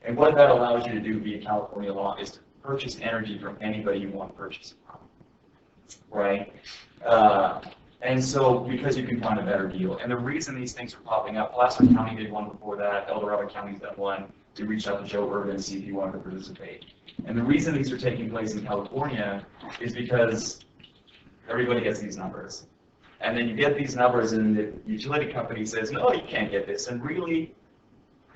And what that allows you to do via California law is to purchase energy from anybody you want to purchase it from, right? And so, because you can find a better deal. And the reason these things are popping up, Placer County did one before that, El Dorado County's done one. We reached out to Joe Urban to see if he wanted to participate. And the reason these are taking place in California is because everybody gets these numbers. And then you get these numbers and the utility company says, no, you can't get this. And really,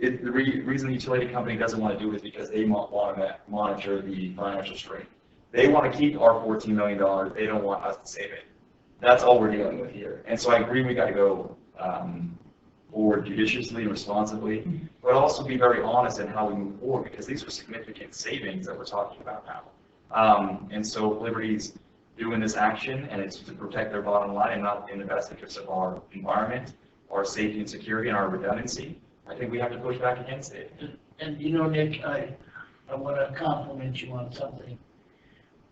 the reason the utility company doesn't want to do it is because they want to monitor the financial strength. They want to keep our $14 million. They don't want us to save it. That's all we're dealing with here. And so I agree we got to go forward judiciously and responsibly, but also be very honest in how we move forward because these are significant savings that we're talking about now. And so Liberty's doing this action and it's to protect their bottom line and not in the best interest of our environment, our safety and security, and our redundancy. I think we have to push back against it. And Nick, I want to compliment you on something.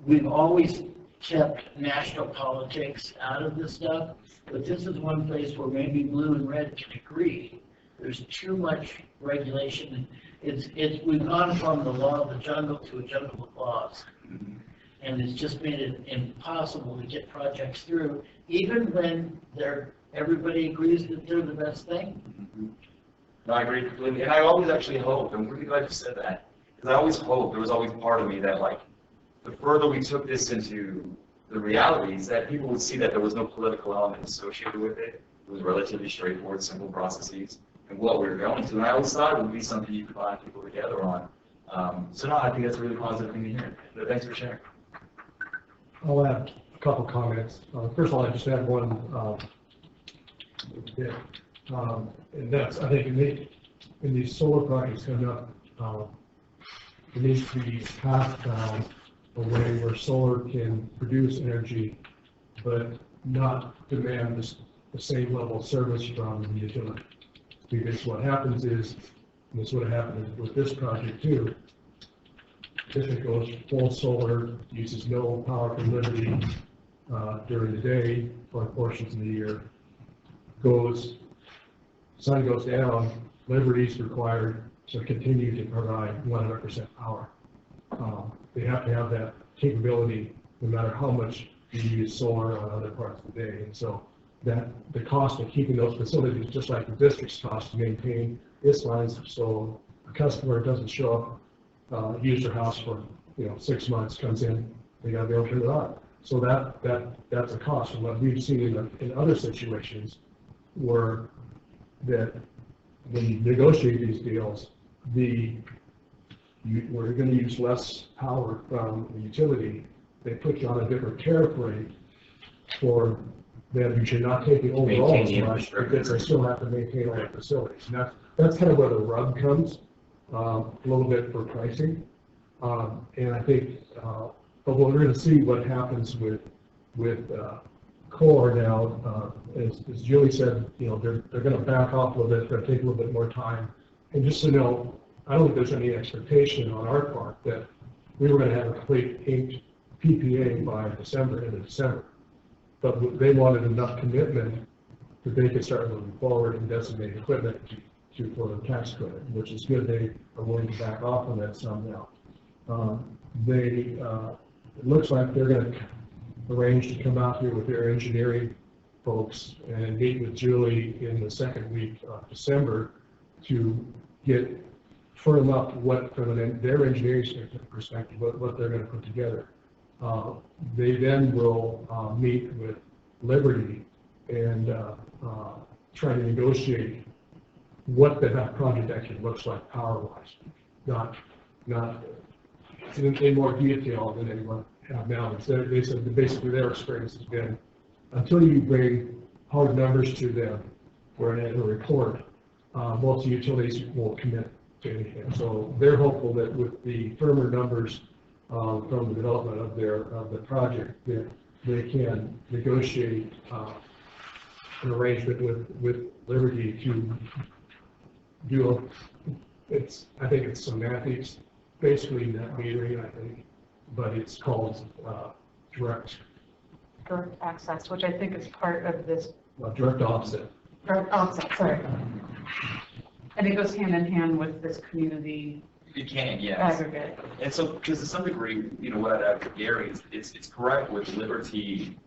We've always kept national politics out of this stuff, but this is one place where maybe blue and red can agree. There's too much regulation. We've gone from the law of the jungle to a jungle of laws. And it's just made it impossible to get projects through, even when everybody agrees that they're the best thing. No, I agree completely. And I always actually hope, I'm really glad you said that, because I always hoped, there was always part of me that the further we took this into the realities, that people would see that there was no political element associated with it. It was relatively straightforward, simple processes, and what we were going to. And I always thought it would be something you could bind people together on. So no, I think that's a really positive thing to hear. But thanks for sharing. I'll add a couple comments. First of all, I just add one bit. And that's, I think, in these solar projects coming up, there needs to be passed down a way where solar can produce energy, but not demand the same level of service from the utility. Because what happens is, and this would have happened with this project too, if it goes full solar, uses no power from Liberty during the day or portions of the year, sun goes down, Liberty's required to continue to provide 100% power. They have to have that capability no matter how much you use solar on other parts of the day. And so that the cost of keeping those facilities, just like the district's cost to maintain its lines, so a customer doesn't show up, use their house for 6 months, comes in, they got to be able to turn it on. So that's a cost. And what we've seen in other situations were that when you negotiate these deals, we're going to use less power from the utility. They put you on a different tariff rate for them. You should not take the overall as much because they still have to maintain all the facilities. And that's kind of where the rub comes a little bit for pricing. And I think, but we're going to see what happens with core now. As Julie said, they're going to back off a little bit. It's going to take a little bit more time. And just to know, I don't think there's any expectation on our part that we were gonna have a complete inked PPA by December, end of December. But they wanted enough commitment that they could start moving forward and designate equipment for the tax credit, which is good. They are willing to back off on that some now. It looks like they're gonna arrange to come out here with their engineering folks and meet with Julie in the second week of December to firm up what, from their engineering perspective, what they're going to put together. They then will meet with Liberty and try to negotiate what that project actually looks like power-wise, not in more detail than anyone have now. They said that basically their experience has been, until you bring hard numbers to them or in a report, most utilities won't commit to anything. So they're hopeful that with the firmer numbers from the development of the project, that they can negotiate an arrangement with Liberty to do I think it's semantics, basically net metering, I think, but it's called direct access, which I think is part of this. Direct offset. Direct offset, sorry. And it goes hand in hand with this community. It can, yes. Aggregate. And so, because to some degree, what I'd add for Gary is it's correct with Liberty,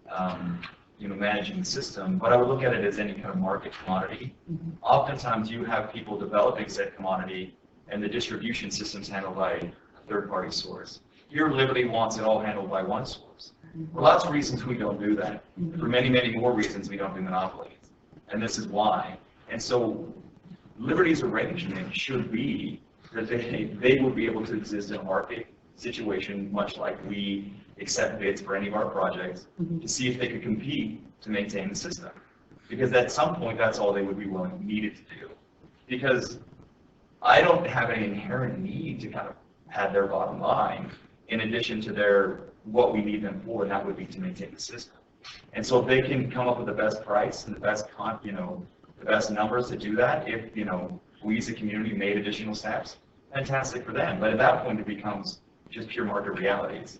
managing the system, but I would look at it as any kind of market commodity. Mm-hmm. Oftentimes, you have people developing said commodity, and the distribution system's handled by a third-party source. Here, Liberty wants it all handled by one source. For lots of reasons, we don't do that. For many, many more reasons, we don't do monopolies. And this is why. And so, Liberty's arrangement should be that they will be able to exist in a market situation, much like we accept bids for any of our projects, to see if they could compete to maintain the system. Because at some point, that's all they would be needed to do. Because I don't have any inherent need to kind of have their bottom line in addition to what we need them for, and that would be to maintain the system. And so if they can come up with the best price and the best the best numbers to do that, if we as a community made additional steps, fantastic for them. But at that point, it becomes just pure market realities.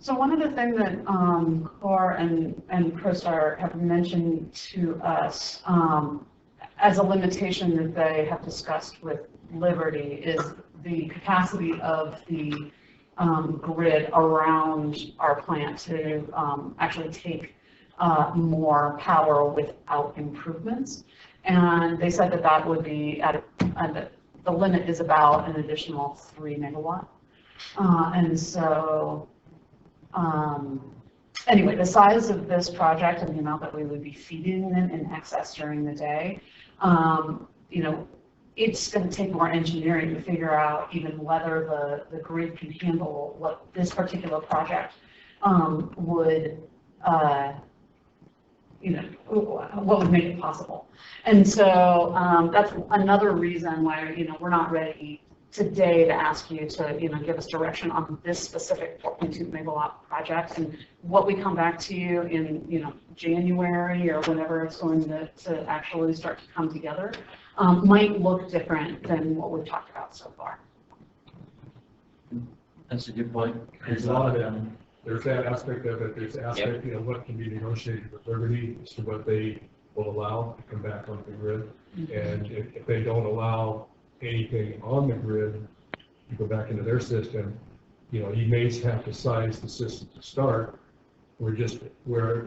So one of the things that CORE and CoStar have mentioned to us as a limitation that they have discussed with Liberty is the capacity of the grid around our plant to actually take more power without improvements. And they said that would be the limit is about an additional 3 megawatt. And so anyway, the size of this project and the amount that we would be feeding them in excess during the day, it's going to take more engineering to figure out even whether the grid can handle what this particular project would, what would make it possible. And so that's another reason why, we're not ready today to ask you to, give us direction on this specific 4.2 megawatt project. And what we come back to you in, January or whenever it's going to actually start to come together might look different than what we've talked about so far. That's a good point. There's a lot of them. There's that aspect of it. There's the aspect, what can be negotiated with Liberty as to what they will allow to come back onto the grid. And if they don't allow anything on the grid to go back into their system, you may have to size the system to start, where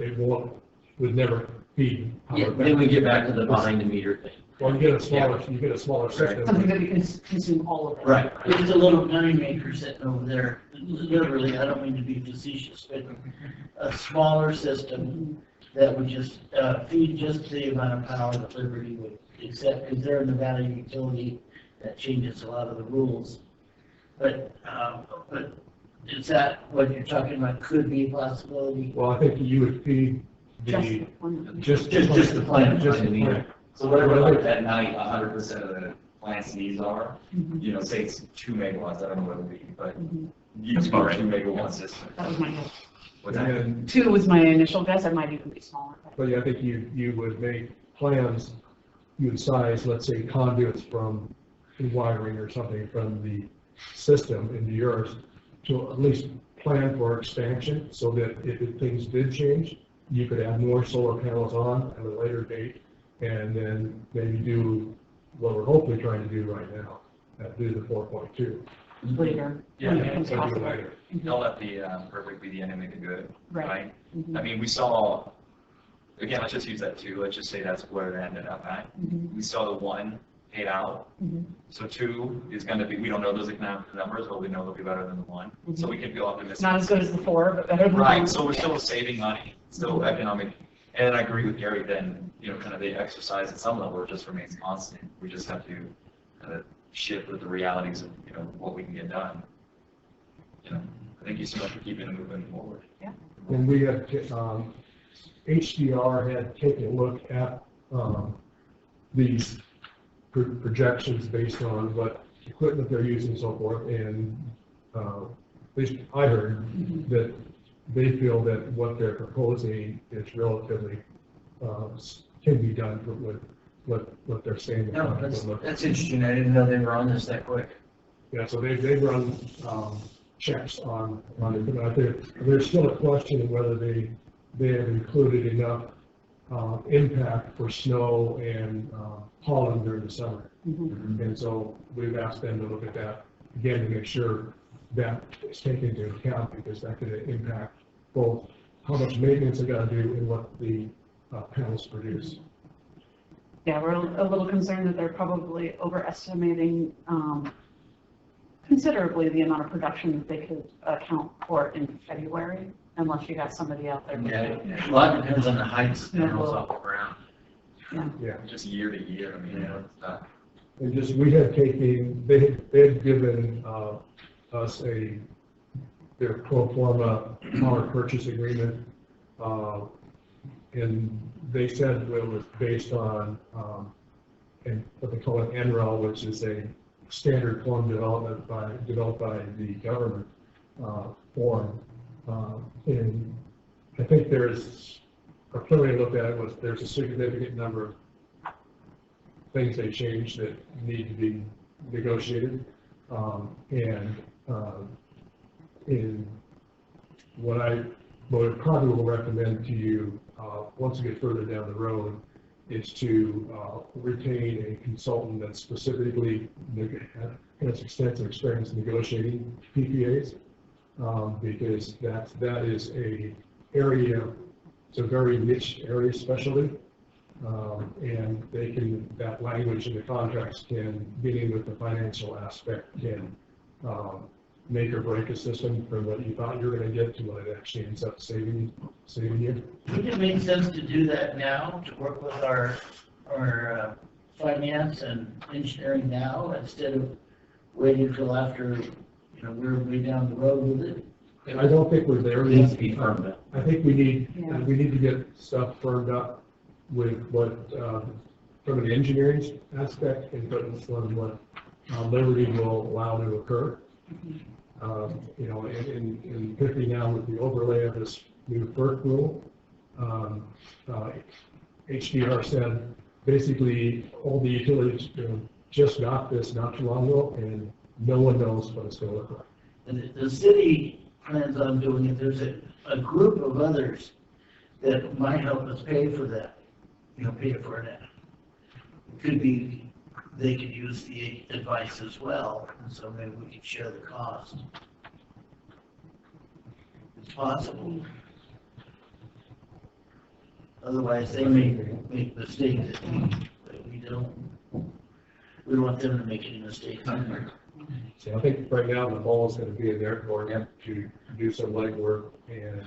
it would never be. Yeah, then we get back to the behind the meter thing. Well, you get a smaller system. Something that we can consume all of it. Right. There's a little moneymaker sitting over there. Literally, I don't mean to be facetious, but a smaller system that would just feed just the amount of power that Liberty would accept, because they're a Nevada utility that changes a lot of the rules. But is that what you're talking about? Could be a possibility. Well, I think you would feed just the plant. Just the plant. So whatever like that night, 100% of the plant's needs are, say it's 2 megawatts, I don't know what it would be, but you can go 2 megawatt system. That was my guess. What's that? 2 was my initial guess. It might even be smaller. But yeah, I think you would make plans, you would size, let's say, conduits from wiring or something from the system into yours to at least plan for expansion so that if things did change, you could add more solar panels on at a later date and then maybe do what we're hopefully trying to do right now, do the 4.2. Later. Yeah, when it yeah, becomes so do possible. later. Don't let the perfect be the enemy of the good, Right. right? Mhm. I mean, we saw, again, let's just use that 2, let's just say that's where it ended up at. Mhm. We saw the 1 paid out, Mhm. so 2 is gonna be, we don't know those economic numbers, but we know they'll be better than the 1, so we can feel optimistic. Not as good as the 4, but better than the Right, 1. so we're still saving money, still economic, and I agree with Gary, then, you know, kind of the exercise at some level just remains constant. We just have to kind of shift with the realities of, you know, what we can get done. You know, thank you so much for keeping it moving forward. Yeah. And we had, HDR had taken a look at these projections based on what equipment they're using and so forth, and at least I heard that they feel that what they're proposing is relatively, can be done with what they're saying. No, that's interesting. I didn't know they were on this that quick. Yeah, so they've run checks on it, but there's still a question of whether they have included enough impact for snow and hauling during the summer. Mhm. And so we've asked them to look at that again to make sure that is taken into account, because that could impact both how much maintenance they got to do and what the panels produce. Yeah, we're a little concerned that they're probably overestimating considerably the amount of production that they could account for in February, unless you got somebody out there. Yeah, a lot depends on the heights and panels off the ground. Yeah. Just year to year, I mean, you know, it's not. And just, we had taken, they had given us their pro forma power purchase agreement, and they said it was based on and what they call an NREL, which is a standard form developed by the government form. And I think there's, a preliminary look at it was, there's a significant number of things they changed that need to be negotiated. And in what I probably will recommend to you, once you get further down the road, is to retain a consultant that specifically has extensive experience negotiating PPAs, because that is a area, it's a very niche area specialty, and they can, that language in the contracts can, beginning with the financial aspect, can make or break a system from what you thought you were going to get to what it actually ends up saving you. Would it make sense to do that now, to work with our finance and engineering now, instead of waiting till after, you know, we're way down the road with it? I don't think we're there It needs yet. to be firmed up. I think we need to get stuff firmed up with what, from an engineering aspect, and from what Liberty will allow to occur. You know, in particularly now with the overlay of this new FERC rule, HDR said basically all the utilities just got this not too long ago, and no one knows what it's going to look like. And the city plans on doing it. There's a group of others that might help us pay for that, you know, pay for that. Could be, they could use the advice as well, and so maybe we could share the cost. It's possible. Otherwise, they may make mistakes that we don't. We don't want them to make any mistakes either. So I think right now the ball is going to be in their court to do some legwork, and,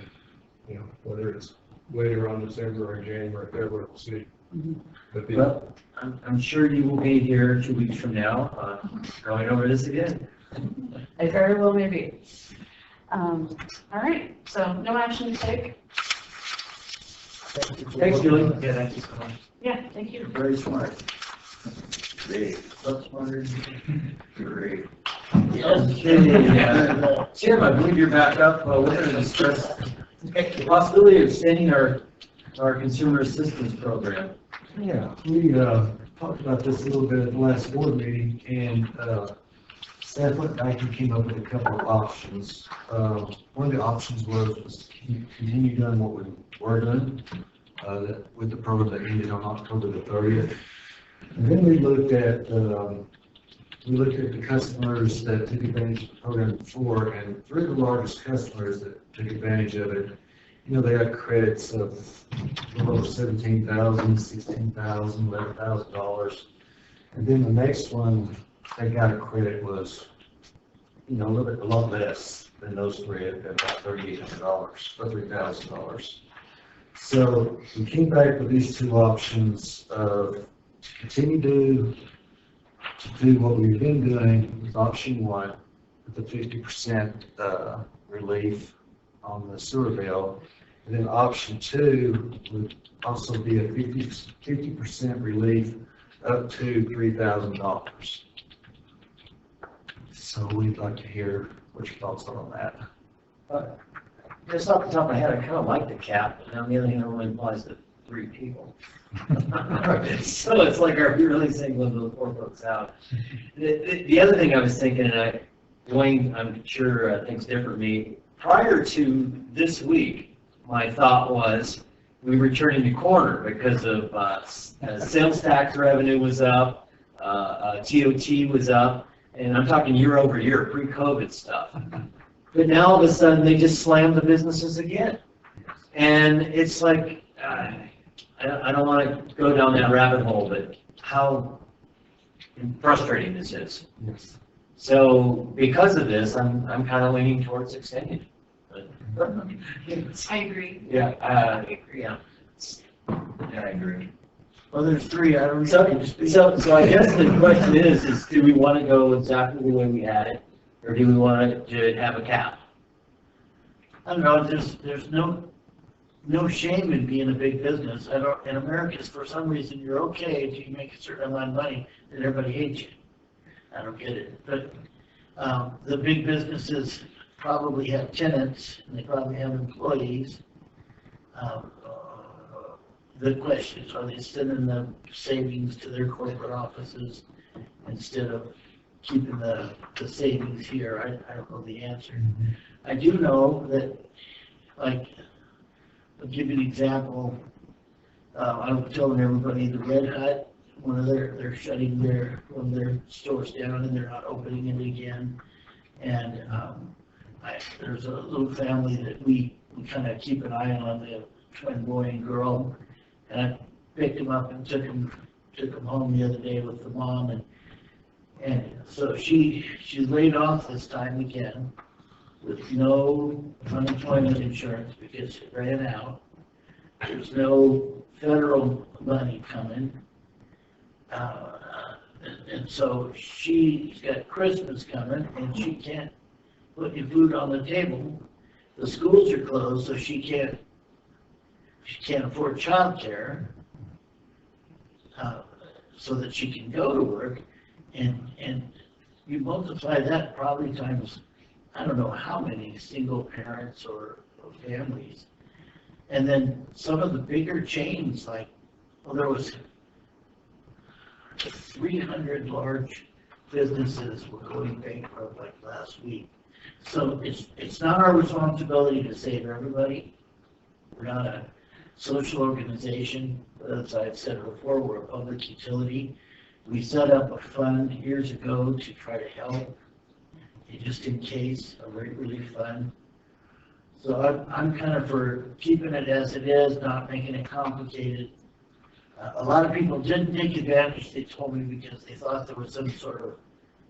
you know, whether it's later on December or January, February, we'll see. But Well, I'm sure you will be here 2 weeks from now, going over this again. It very well may be. All right, so no action to take? Thanks, Julie. Yeah, thank you so much. Yeah, thank you. Very smart. Great. So smarter. Great. Yes. Tim, I believe you're back up. We're going to discuss the possibility of extending our consumer assistance program. yeah, we talked about this a little bit at the last board meeting, and staff went back and came up with a couple of options. One of the options was to continue doing what we were doing with the program that ended on October the 30th. And then we looked at the customers that took advantage of the program before, and three of the largest customers that took advantage of it, you know, they got credits of a little over $17,000, $16,000, $11,000. And then the next one they got a credit was, you know, a lot less than those three at about $3,800 or $3,000. So we came back with these two options of continue to do what we've been doing with option one, with the 50% relief on the sewer bill. And then option two would also be a 50% relief up to $3,000. So we'd like to hear what your thoughts are on that. Just off the top of my head, I kind of like the cap, but on the other hand, it only applies to 3 people. So it's like, are we really singling those poor folks out? The other thing I was thinking, and Dwayne, I'm sure thinks different from me, prior to this week, my thought was we were turning the corner because of sales tax revenue was up, TOT was up, and I'm talking year over year, pre-COVID stuff. But now all of a sudden they just slammed the businesses again. And it's like, I don't want to go down that rabbit hole, but how frustrating this is. Yes. So because of this, I'm kind of leaning towards extending. I agree. Yeah, yeah. Yeah, I agree. Well, there's 3, I don't So I guess the question is do we want to go exactly the way we had it, or do we want to have a cap? I don't know, there's no shame in being a big business. In America, for some reason, you're okay if you make a certain amount of money, then everybody hates you. I don't get it. But the big businesses probably have tenants, and they probably have employees. The question is, are they sending the savings to their corporate offices instead of keeping the savings here? I don't know the answer. I do know that, like, I'll give you an example. I'm telling everybody the Red Hut, they're shutting one of their stores down and they're not opening it again. And there's a little family that we kind of keep an eye on, the twin boy and girl. And I picked them up and took them home the other day with the mom. And so she's laid off this time again with no unemployment insurance because it ran out. There's no federal money coming. And so she's got Christmas coming and she can't put any food on the table. The schools are closed, so she can't afford childcare so that she can go to work. And you multiply that probably times, I don't know how many single parents or families. And then some of the bigger chains, like, well, there was 300 large businesses were going bankrupt like last week. So it's not our responsibility to save everybody. We're not a social organization. As I've said before, we're a public utility. We set up a fund years ago to try to help, just in case, a rate relief fund. So I'm kind of for keeping it as it is, not making it complicated. A lot of people didn't take advantage, they told me, because they thought there was some sort of,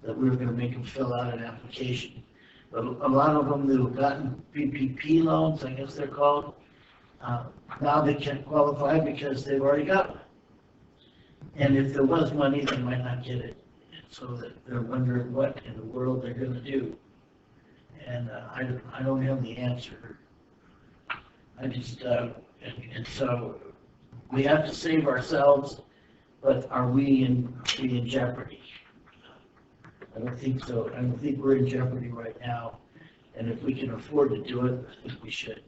that we were going to make them fill out an application. But a lot of them that have gotten PPP loans, I guess they're called, now they can't qualify because they've already got one. And if there was money, they might not get it. So that they're wondering what in the world they're going to do. And I don't have the answer. I just, and so we have to save ourselves, but are we in jeopardy? I don't think so. I don't think we're in jeopardy right now. And if we can afford to do it, I think we should.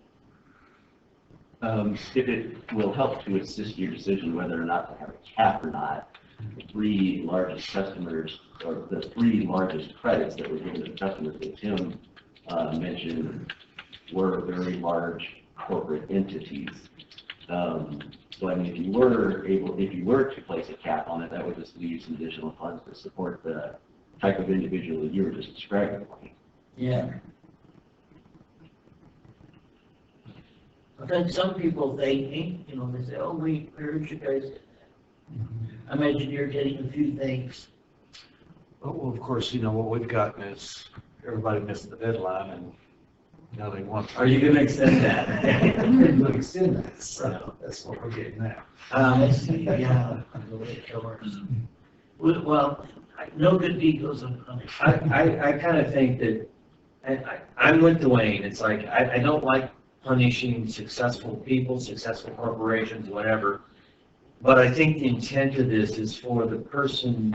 If it will help to assist your decision whether or not to have a cap or not, three largest customers, or the three largest credits that were given to customers that Tim mentioned were very large corporate entities. So I mean, if you were to place a cap on it, that would just leave some additional funds to support the type of individual that you were just describing. Yeah. I think some people thank me, you know, they say, oh, we heard you guys did that. I imagine you're getting a few things. Well, of course, you know, what we've gotten is everybody missed the deadline and now they want. Are you going to extend that? We're going to extend that, so that's what we're getting at. I see, yeah, the way it covers. Well, no good deed goes unpunished. I kind of think that, I'm with Dwayne, it's like, I don't like punishing successful people, successful corporations, whatever. But I think the intent of this is for the person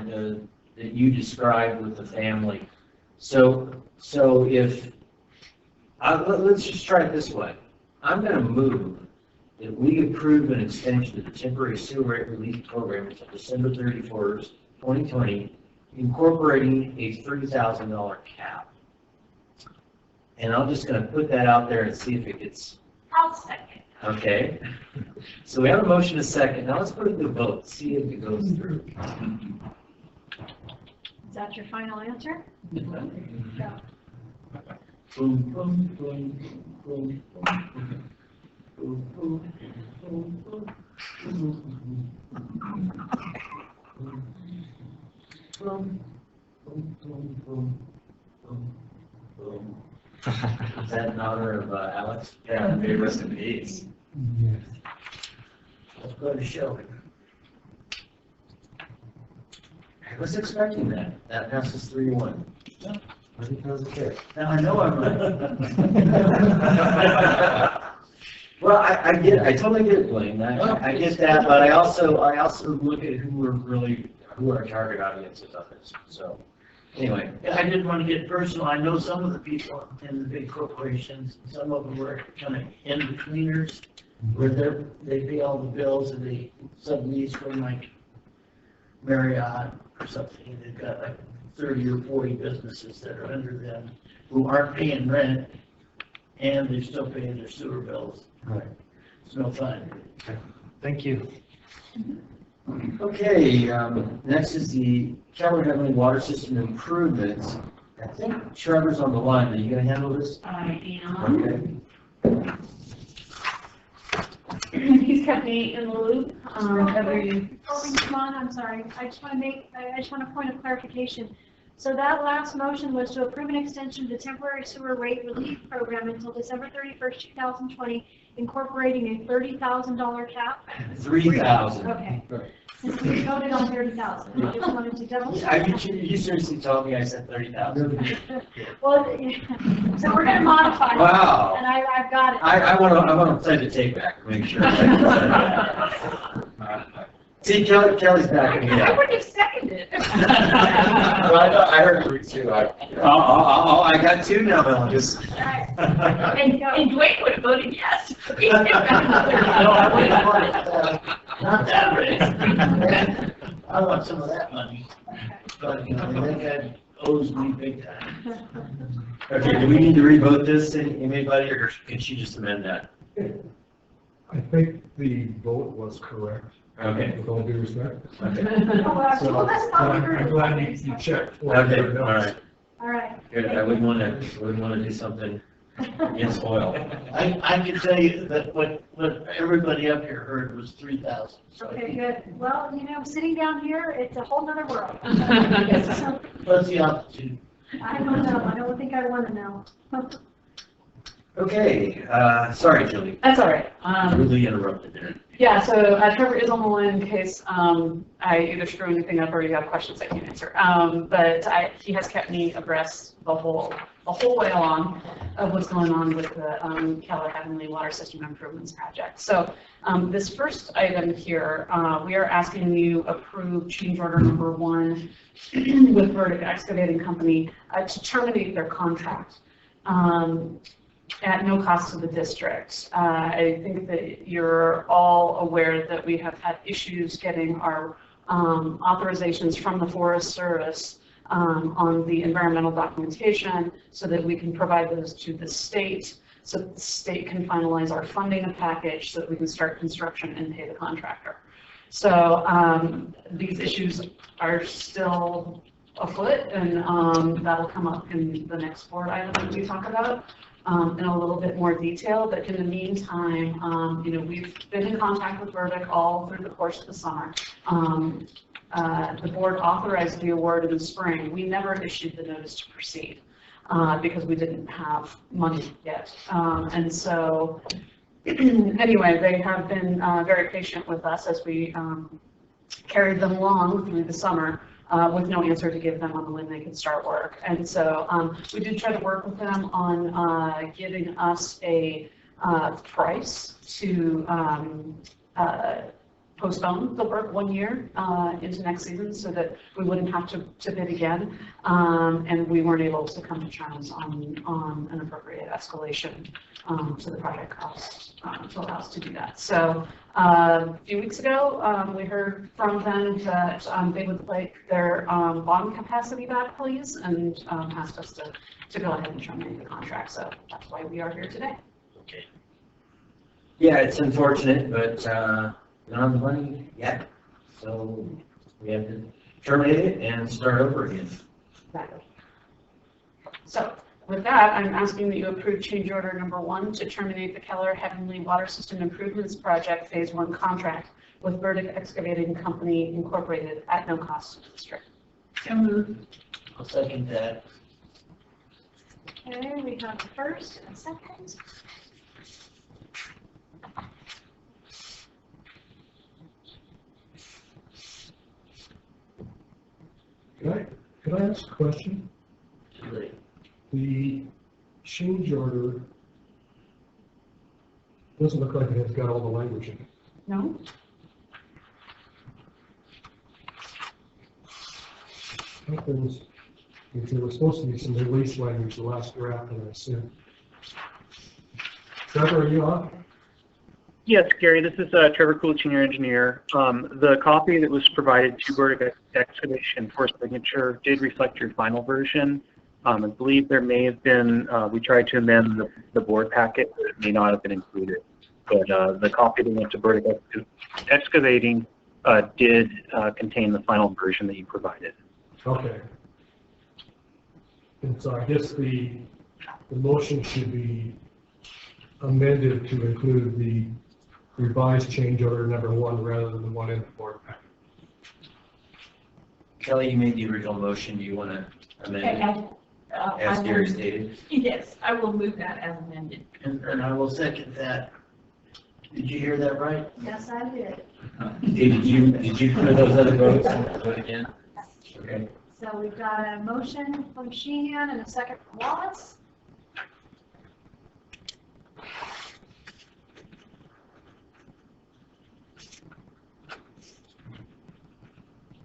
that you described with the family. So if, let's just try it this way. I'm going to move that we approve an extension of the temporary sewer rate relief program until December 31st, 2020, incorporating a $30,000 cap. And I'm just going to put that out there and see if it gets. I'll second. Okay. So we have a motion, a second. Now let's put it to vote, see if it goes through. Is that your final answer? Yeah. Boom, boom, boom, boom, boom, boom, boom, boom, boom, boom, boom, boom, boom. Is that in honor of Alex? Yeah, may rest in peace. Let's go to Shelby. I was expecting that. That passes 3-1. Now I know I'm right. Well, I totally get it, Blaine. I get that, but I also look at who our target audience is on this. So, anyway. I didn't want to get personal. I know some of the people in the big corporations, some of them were kind of in-betweeners, where they pay all the bills and they sublease from like Marriott or something, and they've got like 30 or 40 businesses that are under them who aren't paying rent, and they're still paying their sewer bills. Right. It's no fun. Thank you. Okay, next is the Keller Heavenly Water System Improvements. I think Trevor's on the line. Are you going to handle this? I am. Okay. He's kept me in the loop, every. Before we move on, I'm sorry, I just want a point of clarification. So that last motion was to approve an extension of the temporary sewer rate relief program until December 31st, 2020, incorporating a $30,000 cap? 3,000. Okay. Since we voted on 30,000, I just wanted to double check. You seriously told me I said 30,000. Well, so we're gonna modify it. Wow. And I've got it. I want to play the tape back to make sure. See, Kelly's back again. I wouldn't have seconded. Well, I heard you too. I got two now, Ellen. Just. And Dwayne would have voted yes. No, I wouldn't want it, not that rate. I want some of that money, but, you know, that guy owes me big time. Okay, do we need to revote this, anybody, or can she just amend that? I think the vote was correct. Okay. With all due respect. Okay. So, I'm glad you checked. Okay, all right. All right. Good, I wouldn't want to do something against oil. I can tell you that what everybody up here heard was 3,000. So Okay, good. Well, you know, sitting down here, it's a whole nother world. what's the altitude? I don't know. I don't think I want to know. Okay, sorry, Julie. That's all right. Really interrupted there. Yeah, so Trevor is on the line in case I either screw anything up or you have questions I can answer. But he has kept me abreast the whole way along of what's going on with the Keller Heavenly Water System Improvements Project. So this first item here, we are asking you approve change order number 1 with Verdict Excavating Company to terminate their contract. At no cost to the district. I think that you're all aware that we have had issues getting our authorizations from the Forest Service on the environmental documentation so that we can provide those to the state, so that the state can finalize our funding package so that we can start construction and pay the contractor. So these issues are still afoot, and that'll come up in the next board item that we talk about in a little bit more detail. But in the meantime, you know, we've been in contact with Burdick all through the course of the summer. The board authorized the award in the spring. We never issued the notice to proceed because we didn't have money yet. And so anyway, they have been very patient with us as we carried them along through the summer with no answer to give them on when they could start work. And so we did try to work with them on giving us a price to postpone the work 1 year into next season so that we wouldn't have to bid again. And we weren't able to come to terms on an appropriate escalation to the project cost to allow us to do that. So a few weeks ago, we heard from them that they would like their bond capacity back, please, and asked us to go ahead and terminate the contract. So that's why we are here today. Okay. Yeah, it's unfortunate, but we don't have the money yet, so we have to terminate it and start over again. Exactly. So with that, I'm asking that you approve change order number 1 to terminate the Keller Heavenly Water System Improvements Project Phase 1 contract with Burdick Excavating Company Incorporated at no cost to the district. So moved. I'll second that. Okay, we have a first and a second. Could I ask a question? Too late. The change order doesn't look like it has got all the language in it. No? There was supposed to be some release language the last draft that I sent. Trevor, are you on? Yes, Gary, this is Trevor Cool, Senior Engineer. The copy that was provided to Burdick Excavation for signature did reflect your final version. I believe there may have been, we tried to amend the board packet, but it may not have been included. But the copy that went to Burdick Excavating did contain the final version that you provided. Okay. And so I guess the motion should be amended to include the revised change order number 1 rather than the one in the board packet. Kelly, you made the original motion. Do you want to amend it as Gary stated? Yes, I will move that as amended. And I will second that. Did you hear that right? Yes, I did. Did you put those other votes and vote again? Okay. So we've got a motion from Sheehan and a second from Wallace.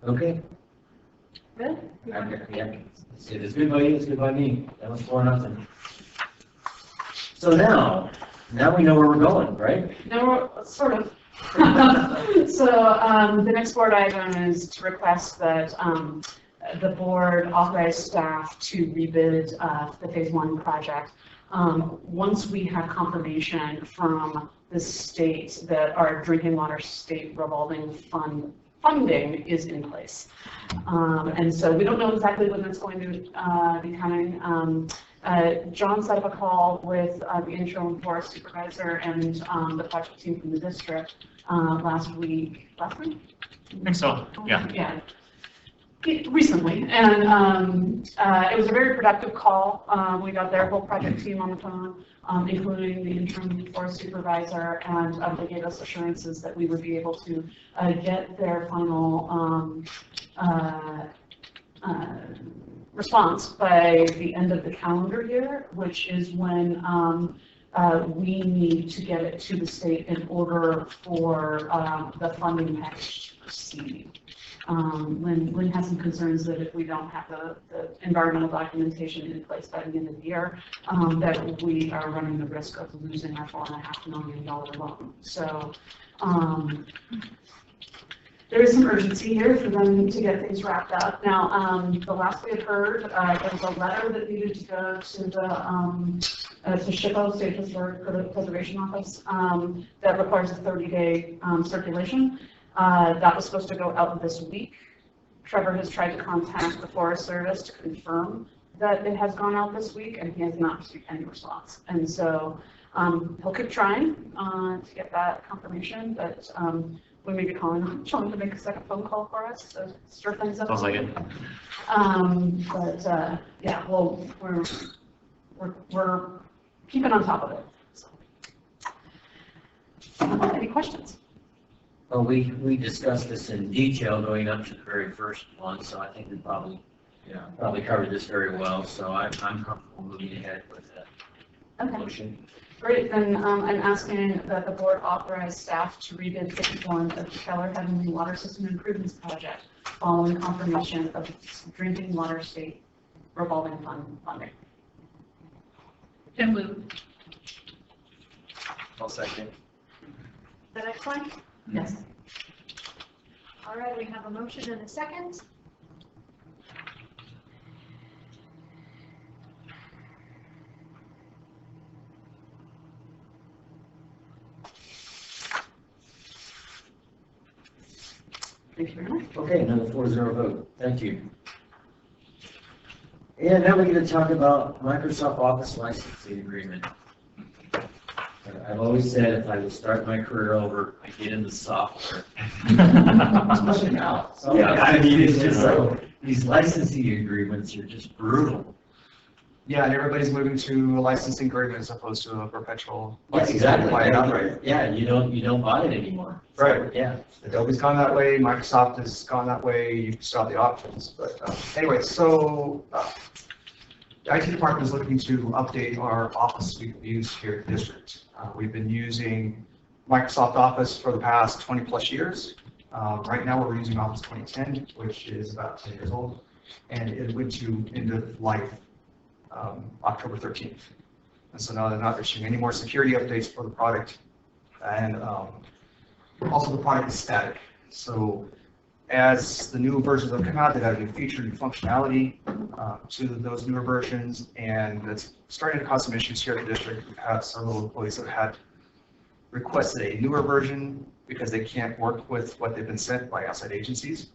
Okay. Good? Yeah. If it's good by you, it's good by me. That was 4-0. So now we know where we're going, right? No, sort of. So the next board item is to request that the board authorize staff to rebid the Phase 1 project. Once we have confirmation from the state that our drinking water state revolving fund funding is in place. And so we don't know exactly when that's going to be coming. John set up a call with the interim forest supervisor and the project team from the district last week. Last week? I think so, yeah. Yeah. Recently, and it was a very productive call. We got their whole project team on the phone, including the interim forest supervisor, and they gave us assurances that we would be able to get their final response by the end of the calendar year, which is when we need to get it to the state in order for the funding package to proceed. Lynn has some concerns that if we don't have the environmental documentation in place by the end of the year, that we are running the risk of losing our $4.5 million loan. So there is some urgency here for them to get things wrapped up. Now, the last we had heard, there was a letter that needed to go to the, to SHPO, State Historic Preservation Office, that requires a 30-day circulation. That was supposed to go out this week. Trevor has tried to contact the Forest Service to confirm that it has gone out this week, and he has not received any response. And so he'll keep trying to get that confirmation, but we may be calling on John to make a second phone call for us to stir things up. Sounds like it. Yeah, well, we're keeping on top of it. So. Any questions? Well, we discussed this in detail going up to the very first one, so I think we probably covered this very well. So I'm comfortable moving ahead with that motion. Great, then I'm asking that the board authorize staff to rebid phase 1 of the Keller Heavenly Water System Improvements Project following confirmation of drinking water state revolving fund funding. So moved. I'll second. The next one? Yes. All right, we have a motion and a second. Thank you very much. Okay, another 4-0 vote. Thank you. And now we're going to talk about Microsoft Office licensing agreement. I've always said if I would start my career over, I'd get into software. Especially now. Yeah, I mean, it's just like, these licensing agreements are just brutal. Yeah, and everybody's moving to a licensing agreement as opposed to a perpetual. Yes, exactly. Buy it outright. Yeah, you don't buy it anymore. Right. Yeah. Adobe's gone that way, Microsoft has gone that way, you still have the options, but anyway, so the IT department is looking to update our Office suite of use here at the district. We've been using Microsoft Office for the past 20 plus years. Right now we're using Office 2010, which is about 10 years old, and it went to end of life October 13th. And so now they're not issuing any more security updates for the product. And also the product is static. So as the new versions have come out, they've added new feature, new functionality to those newer versions, and it's starting to cause some issues here at the district. We've had several employees that have had requested a newer version because they can't work with what they've been sent by outside agencies,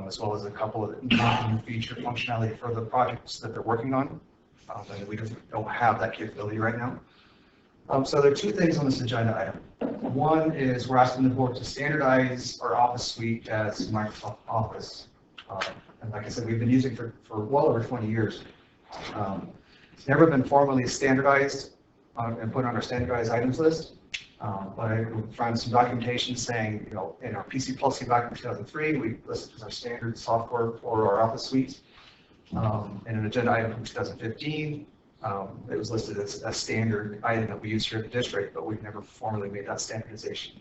as well as a couple of new feature functionality for the projects that they're working on. And we don't have that capability right now. So there are two things on this agenda item. One is we're asking the board to standardize our Office suite as Microsoft Office. And like I said, we've been using it for well over 20 years. It's never been formally standardized and put on our standardized items list. But I found some documentation saying, you know, in our PC policy back in 2003, we listed as our standard software for our Office suite. And an agenda item from 2015, it was listed as a standard item that we use here at the district, but we've never formally made that standardization.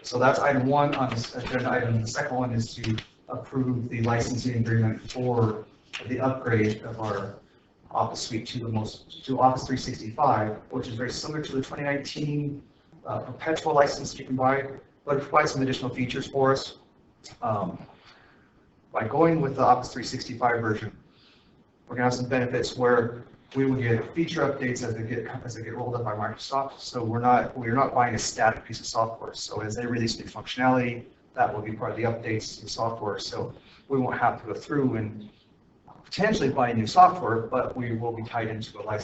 So that's item one on this agenda item. The second one is to approve the licensing agreement for the upgrade of our Office suite to Office 365, which is very similar to the 2019 perpetual license you can buy, but it provides some additional features for us. By going with the Office 365 version, we're going to have some benefits where we will get feature updates as they get rolled up by Microsoft. So we're not buying a static piece of software. So as they release new functionality, that will be part of the updates to the software. So we won't have to go through and potentially buy new software, but we will be tied into a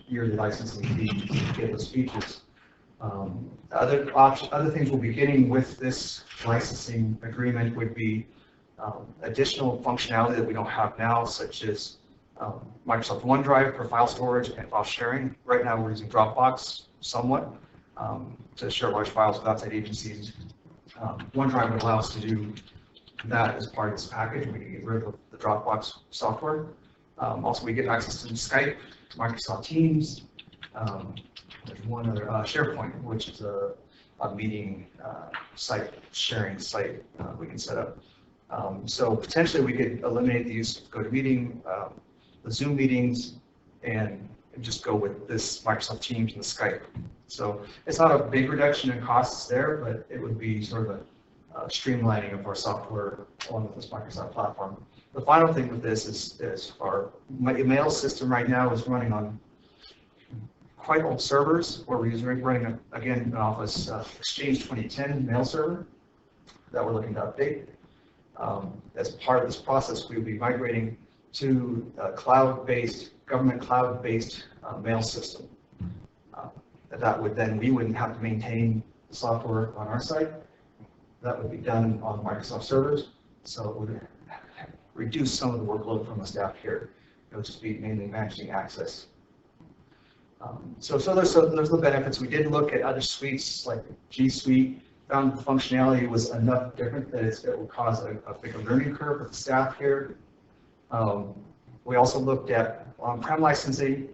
yearly licensing fee to get those features. Other things we'll be getting with this licensing agreement would be additional functionality that we don't have now, such as Microsoft OneDrive for file storage and file sharing. Right now we're using Dropbox somewhat to share large files with outside agencies. OneDrive would allow us to do that as part of this package. We can get rid of the Dropbox software. Also, we get access to Skype, Microsoft Teams. There's one other, SharePoint, which is a meeting site, sharing site we can set up. So potentially we could eliminate the use of GoToMeeting, the Zoom meetings, and and just go with this Microsoft Teams and the Skype. So it's not a big reduction in costs there, but it would be sort of a streamlining of our software along with this Microsoft platform. The final thing with this is our mail system right now is running on quite old servers, where we're running, again, an Office Exchange 2010 mail server that we're looking to update. As part of this process, we will be migrating to a cloud-based, government cloud-based mail system. That would then, we wouldn't have to maintain the software on our site. That would be done on Microsoft servers, so it would reduce some of the workload from the staff here. It would just be mainly managing access. So there's the benefits. We did look at other suites like G Suite, found the functionality was enough different that it would cause a bigger learning curve for the staff here. We also looked at on-prem licensing,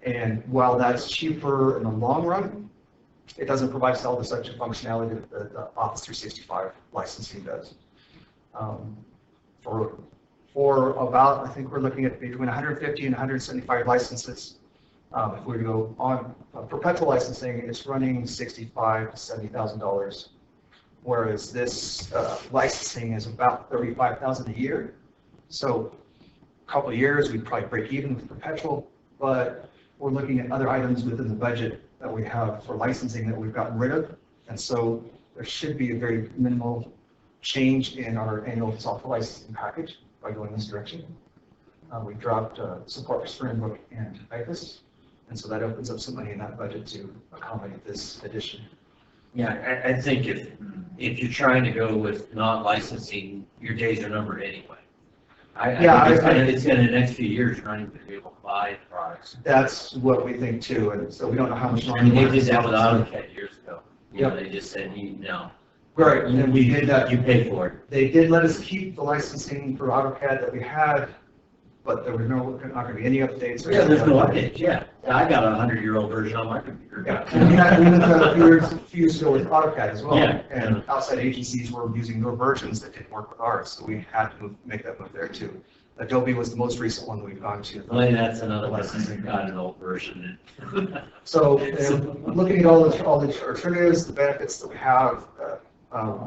and while that's cheaper in the long run, it doesn't provide all the such a functionality that the Office 365 licensing does. For about, I think we're looking at between 150 and 175 licenses. If we go on perpetual licensing, it's running $65,000 to $70,000, whereas this licensing is about $35,000 a year. So a couple of years, we'd probably break even with perpetual, but we're looking at other items within the budget that we have for licensing that we've gotten rid of. And so there should be a very minimal change in our annual software licensing package by going this direction. We dropped support for Springbrook and IFAS, and so that opens up some money in that budget to accommodate this addition. Yeah, I think if you're trying to go with not licensing, your days are numbered anyway. I think it's going to, the next few years, you're not even going to be able to buy the products. That's what we think too, and so we don't know how much I longer. mean, they did that with AutoCAD years ago. You know, Yep. they just said, no. Right, and we did that. You pay for it. They did let us keep the licensing for AutoCAD that we had, but there were not going to be any updates. Yeah, there's no updates, yeah. I got a 100-year-old version on my computer. Yeah, and we had a few years ago with AutoCAD as well. Yeah. And outside agencies were using newer versions that didn't work with ours, so we had to make that move there too. Adobe was the most recent one that we've gone to. Well, that's another licensing, got an old version. So looking at all the alternatives, the benefits that we have,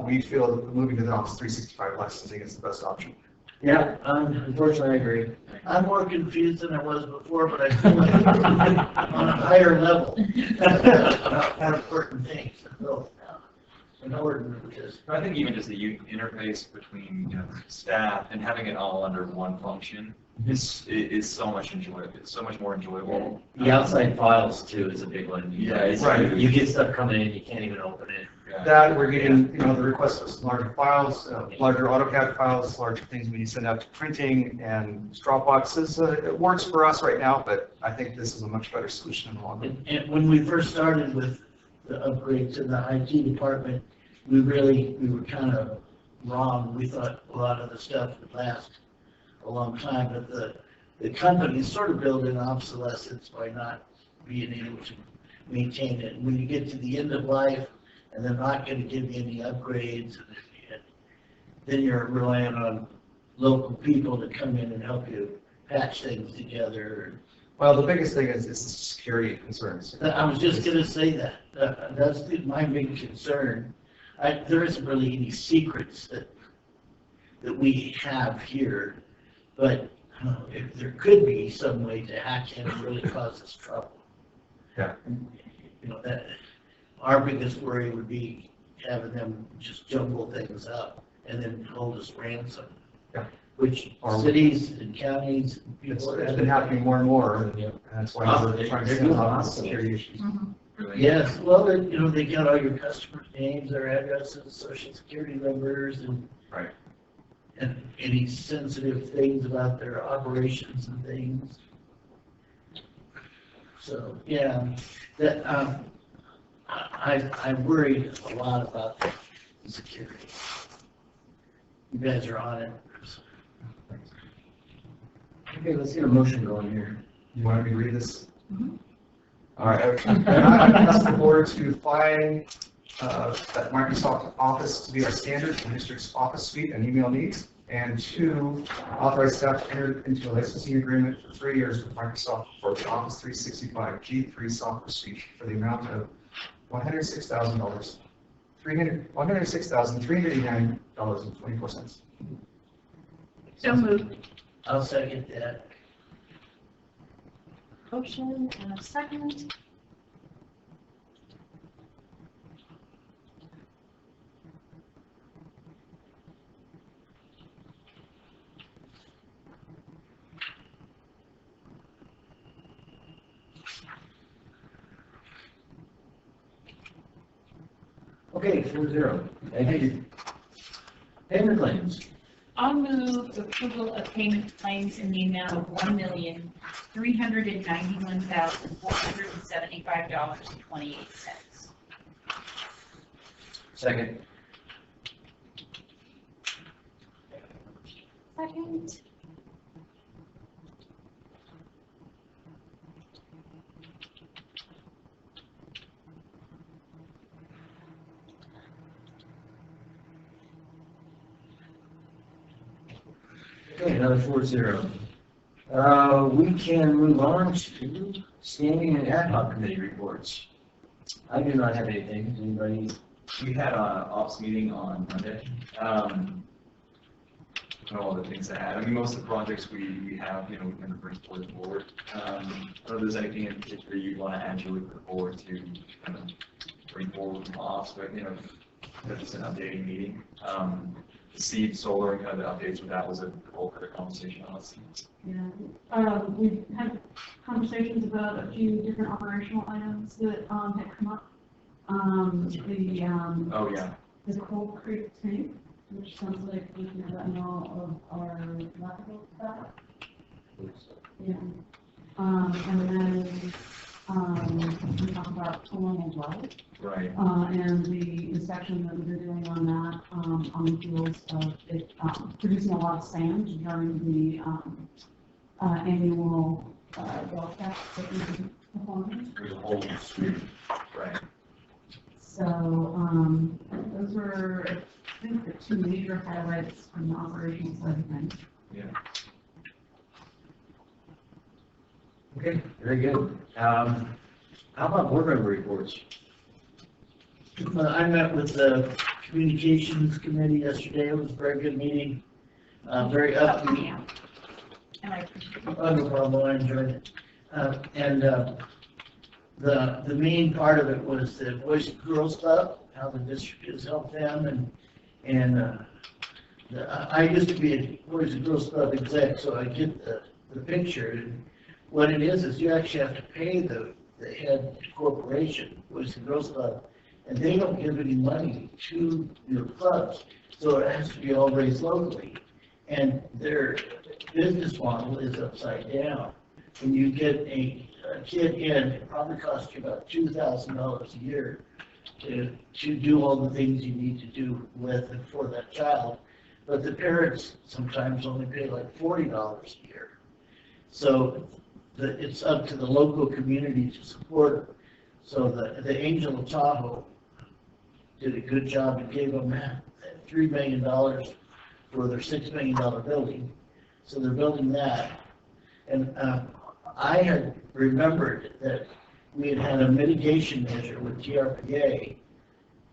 we feel that moving to the Office 365 licensing is the best option. Yeah, unfortunately, I agree. I'm more confused than I was before, but I feel like I'm on a higher level about more important things. So, in order because I think even just the interface between staff and having it all under one function is so much enjoyable. It's so much more enjoyable. the outside files too is a big one. Yeah, it's right. You get stuff coming in, you can't even open it. Yeah. That we're getting, the requests for larger files, larger AutoCAD files, larger things we need to send out to printing and Dropboxes. It works for us right now, but I think this is a much better solution in the long run. And when we first started with the upgrade to the IT department, we were kind of wrong. We thought a lot of the stuff would last a long time, but the company sort of built in obsolescence by not being able to maintain it. And when you get to the end of life, and they're not going to give you any upgrades, and then you're relying on local people to come in and help you patch things together. Well, the biggest thing is the security concerns. I was just going to say that. That's my big concern. There isn't really any secrets that we have here, but if there could be some way to hack in and really cause us trouble. Yeah. That our biggest worry would be having them just jumble things up and then hold us ransom. Yeah. Which cities and counties, It's been happening more and more, and that's why we're trying to get on security issues. yes, well, they got all your customers' names, their addresses, social security numbers, and Right. and any sensitive things about their operations and things. So yeah, that I worried a lot about the security. You guys are on it. Okay, let's get a motion going here. You want me to read this? All right. I asked the board to find that Microsoft Office to be our standard for district's office suite and email needs. And 2, authorize staff to enter into a licensing agreement for 3 years with Microsoft for Office 365 G3 software suite for the amount of $106,000, $106,389.24. So moved. I'll second that. Motion and a second. Okay, 4-0. Thank you. Payment claims. I'll move approval of payment claims in the amount of $1,391,475.28. Second. Second. Okay, another 4-0. We can move on to standing and ad hoc committee reports. I do not have anything. Does anybody? We had an ops meeting on Monday. All the things I had. I mean, most of the projects we have, we can bring forward. I don't know if there's anything in particular you'd want to add to with the board to kind of bring forward from ops, but that's just an updating meeting. The seed solar and kind of the updates with that was a bulk of the conversation on us. Yeah, we've had conversations about a few different operational items that had come up. Oh, yeah. The Coal Creek tank, which sounds like we can have that in all of our electrical stuff. Yeah. And then we talked about tolling as well. Right. And the inspection that we've been doing on that, on the heels of it producing a lot of sand during the annual well test that we performed. There's a whole suite. Right. So those were, I think, the 2 major highlights from the operational side of things. Yeah. Okay, very good. How about board member reports? I met with the communications committee yesterday. It was a very good meeting. Very upbeat. And I appreciate it. Oh, no problem. I enjoyed it. The main part of it was the Boys and Girls Club, how the district has helped them, and I used to be a Boys and Girls Club exec, so I get the picture. And what it is you actually have to pay the head corporation, Boys and Girls Club, and they don't give any money to your clubs, so it has to be all raised locally. And their business model is upside down. When you get a kid in, it probably costs you about $2,000 a year to do all the things you need to do with and for that child. But the parents sometimes only pay like $40 a year. So it's up to the local community to support it. So the Angel of Tahoe did a good job and gave them $3 million for their $6 million building. So they're building that. And I had remembered that we had a mitigation measure with TRPA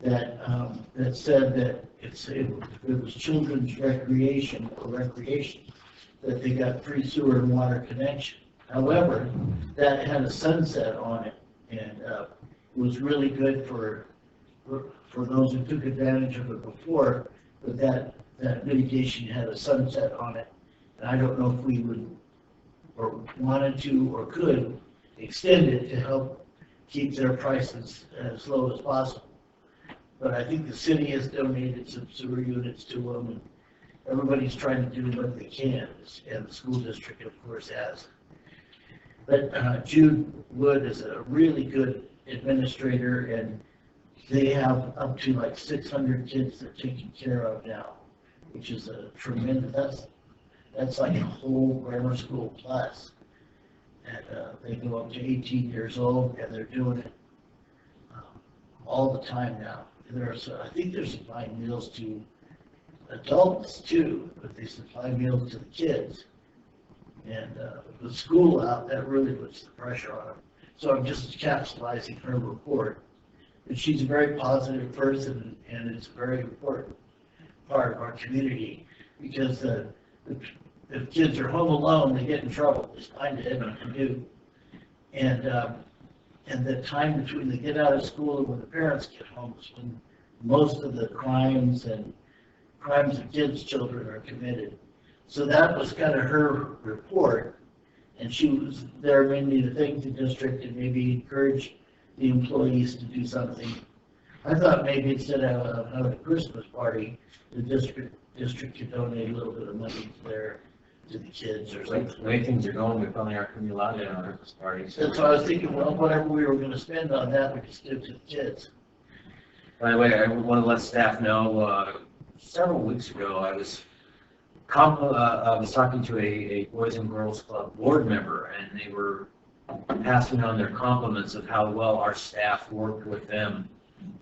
that said that it was children's recreation or recreation, that they got free sewer and water connection. However, that had a sunset on it, and it was really good for those who took advantage of it before, but that mitigation had a sunset on it. And I don't know if we would or wanted to or could extend it to help keep their prices as low as possible. But I think the city has donated some sewer units to them, and everybody's trying to do what they can, and the school district, of course, has. But Jude Wood is a really good administrator, and they have up to like 600 kids they're taking care of now, which is a tremendous, that's like a whole grammar school plus. And they go up to 18 years old, and they're doing it all the time now. I think they're supplying meals to adults too, but they supply meals to the kids. And the school out, that really puts the pressure on them. So I'm just capsulizing her report. And she's a very positive person, and it's a very important part of our community, because if kids are home alone, they get in trouble. There's time to everything to do. And the time between they get out of school and when the parents get home is when most of the crimes against children are committed. So that was kind of her report, and she was there mainly to thank the district and maybe encourage the employees to do something. I thought maybe instead of having a Christmas party, the district could donate a little bit of money to the kids or something. The way things are going, we probably aren't going to be allowed to have Christmas parties. That's why I was thinking, well, whatever we were going to spend on that, we could give to the kids. By the way, I want to let staff know, several weeks ago, I was talking to a Boys and Girls Club board member, and they were passing on their compliments of how well our staff worked with them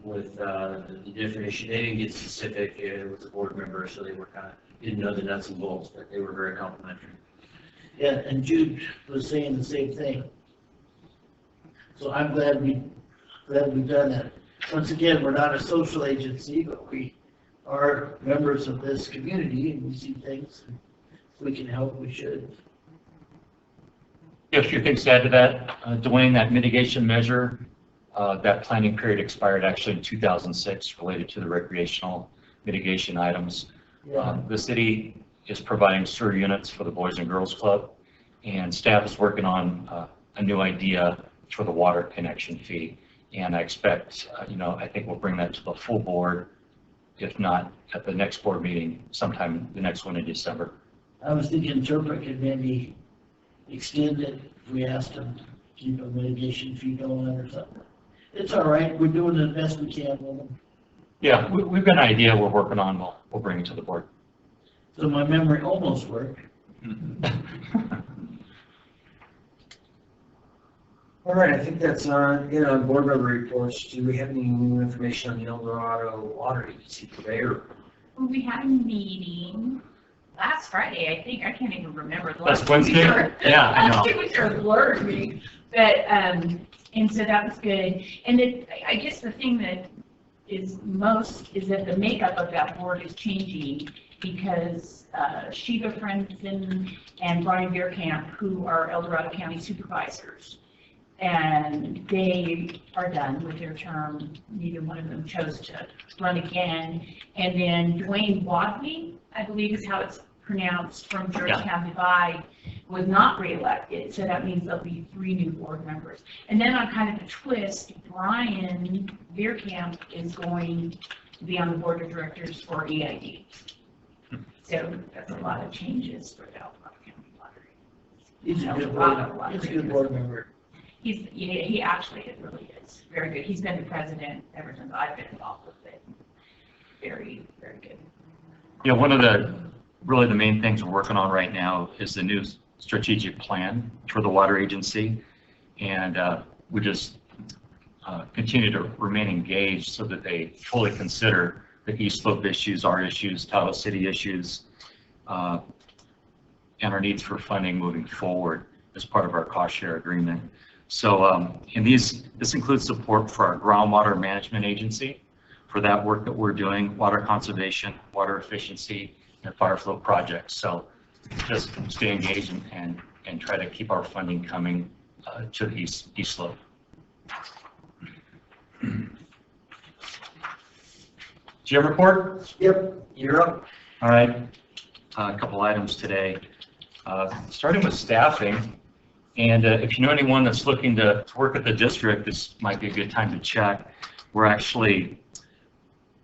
with the different issues. They didn't get specific, it was a board member, so they were didn't know the nuts and bolts, but they were very complimentary. Yeah, and Jude was saying the same thing. So I'm glad we've done that. Once again, we're not a social agency, but we are members of this community, and we see things. If we can help, we should. Yeah, a few things to add to that. Dwayne, that mitigation measure, that planning period expired actually in 2006 related to the recreational mitigation items. Yeah. The city is providing sewer units for the Boys and Girls Club, and staff is working on a new idea for the water connection fee. And I expect, I think we'll bring that to the full board, if not at the next board meeting, sometime the next one in December. I was thinking Turpin could maybe extend it if we asked them to keep a mitigation fee going or something. It's all right. We're doing the best we can with them. Yeah, we've got an idea we're working on. We'll bring it to the board. So my memory almost worked. All right, I think that's on board member reports. Do we have any new information on the DORADO Water Agency purveyor? Well, we had a meeting last Friday, I think. I can't even remember. The Last Wednesday? Yeah, I know. Last 2 weeks are blurred to me. But, and so that was good. And I guess the thing that is that the makeup of that board is changing, because Sheba Frenson and Brian Bierkamp, who are El Dorado County supervisors, and they are done with their term. Neither one of them chose to run again. And then Dwayne Wadley, I believe is how it's pronounced, from Georgetown Divide, was not reelected. So that means there'll be 3 new board members. And then on kind of a twist, Brian Bierkamp is going to be on the board of directors for EID. So that's a lot of changes for the El Dorado County Lottery. He's a good board member. He actually really is very good. He's been the president ever since I've been involved with it. Very, very good. Yeah, one of the main things we're working on right now is the new strategic plan for the water agency, and we just continue to remain engaged so that they fully consider the East Slope issues, our issues, Tahoe City issues, and our needs for funding moving forward as part of our cost share agreement. So, this includes support for our groundwater management agency for that work that we're doing, water conservation, water efficiency, and fire flow projects. So just stay engaged and try to keep our funding coming to the East Slope. GM report? Yep, you're up. All right, a couple items today. Starting with staffing, and if you know anyone that's looking to work at the district, this might be a good time to check. We're actually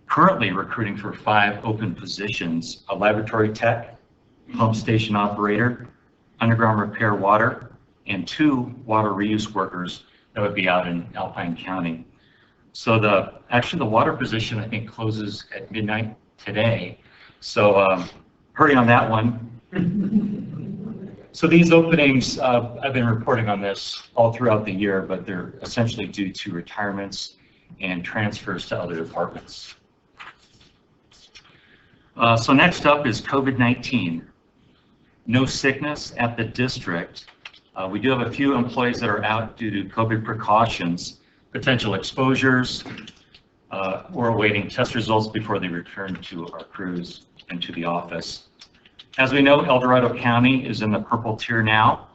currently recruiting for 5 open positions: a laboratory tech, pump station operator, underground repair water, and 2 water reuse workers that would be out in Alpine County. So the water position, I think, closes at midnight today. So hurry on that one. So these openings, I've been reporting on this all throughout the year, but they're essentially due to retirements and transfers to other departments. So next up is COVID-19. No sickness at the district. We do have a few employees that are out due to COVID precautions, potential exposures. We're awaiting test results before they return to our crews and to the office. As we know, El Dorado County is in the purple tier now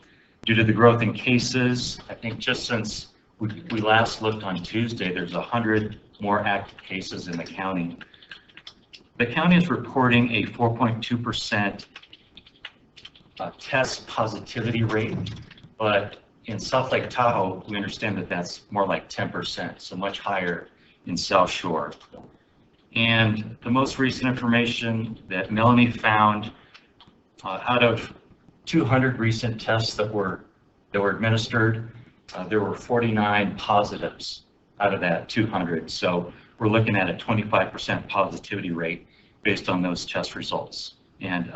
due to the growth in cases. I think just since we last looked on Tuesday, there's 100 more active cases in the county. The county is reporting a 4.2% test positivity rate, but in South Lake Tahoe, we understand that that's more like 10%, so much higher in South Shore. And the most recent information that Melanie found, out of 200 recent tests that were administered, there were 49 positives out of that 200. So we're looking at a 25% positivity rate based on those test results. And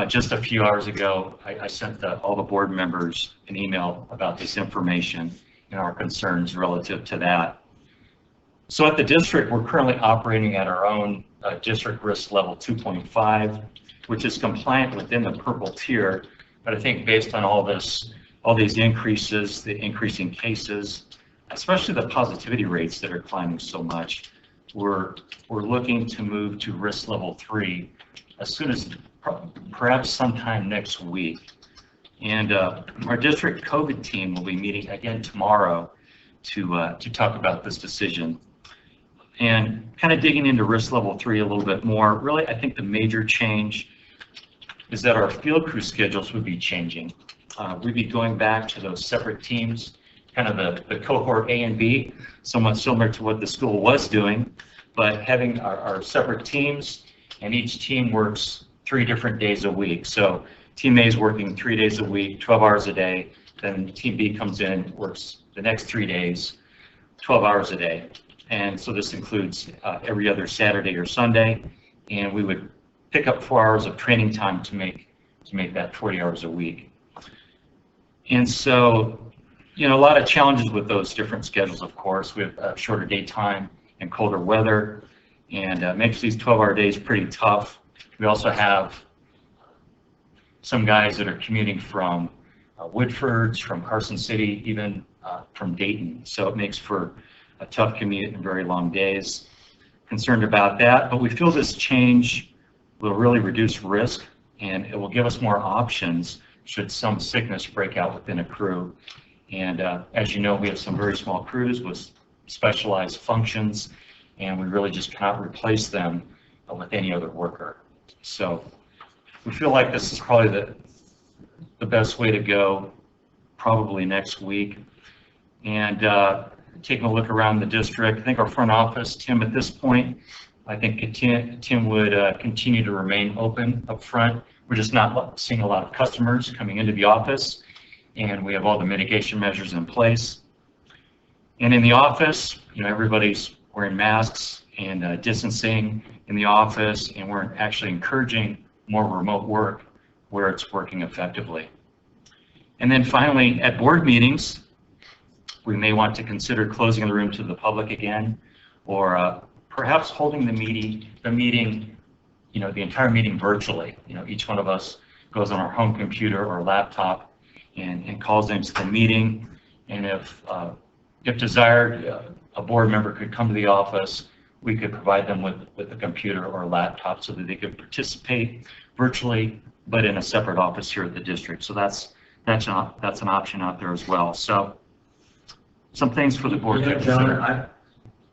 just a few hours ago, I sent all the board members an email about this information and our concerns relative to that. So at the district, we're currently operating at our own district risk level 2.5, which is compliant within the purple tier. But I think based on all these increases, the increasing cases, especially the positivity rates that are climbing so much, we're looking to move to risk level 3 as soon as perhaps sometime next week. And our district COVID team will be meeting again tomorrow to talk about this decision. And kind of digging into risk level 3 a little bit more, really I think the major change is that our field crew schedules would be changing. We'd be going back to those separate teams, kind of the cohort A and B, somewhat similar to what the school was doing, but having our separate teams, and each team works 3 different days a week. So team A is working 3 days a week, 12 hours a day, then team B comes in, works the next 3 days, 12 hours a day. And so this includes every other Saturday or Sunday, and we would pick up 4 hours of training time to make that 40 hours a week. And so, you know, a lot of challenges with those different schedules, of course. We have shorter daytime and colder weather, and makes these 12-hour days pretty tough. We also have some guys that are commuting from Woodford, from Carson City, even from Dayton. So it makes for a tough commute and very long days. Concerned about that, but we feel this change will really reduce risk, and it will give us more options should some sickness break out within a crew. And as you know, we have some very small crews with specialized functions, and we really just cannot replace them with any other worker. So we feel like this is probably the best way to go, probably next week. And taking a look around the district, I think our front office, Tim, at this point, I think Tim would continue to remain open up front. We're just not seeing a lot of customers coming into the office, and we have all the mitigation measures in place. And in the office, you know, everybody's wearing masks and distancing in the office, and we're actually encouraging more remote work where it's working effectively. And then finally, at board meetings, we may want to consider closing the room to the public again, or perhaps holding the meeting, you know, the entire meeting virtually. You know, each one of us goes on our home computer or laptop and calls into the meeting. And if desired, a board member could come to the office. We could provide them with a computer or a laptop so that they could participate virtually, but in a separate office here at the district. So that's an option out there as well. So some things for the board to consider. John,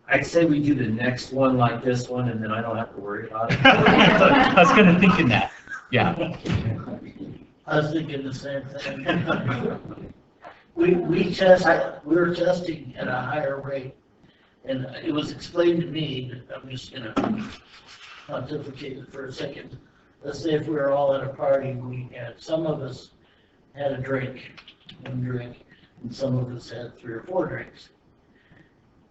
I'd say we do the next one like this one, and then I don't have to worry about it. I was kind of thinking that. Yeah. I was thinking the same thing. We were testing at a higher rate, and it was explained to me that I'm just going to pontificate it for a second. Let's say if we were all at a party, some of us had one drink, and some of us had 3 or 4 drinks.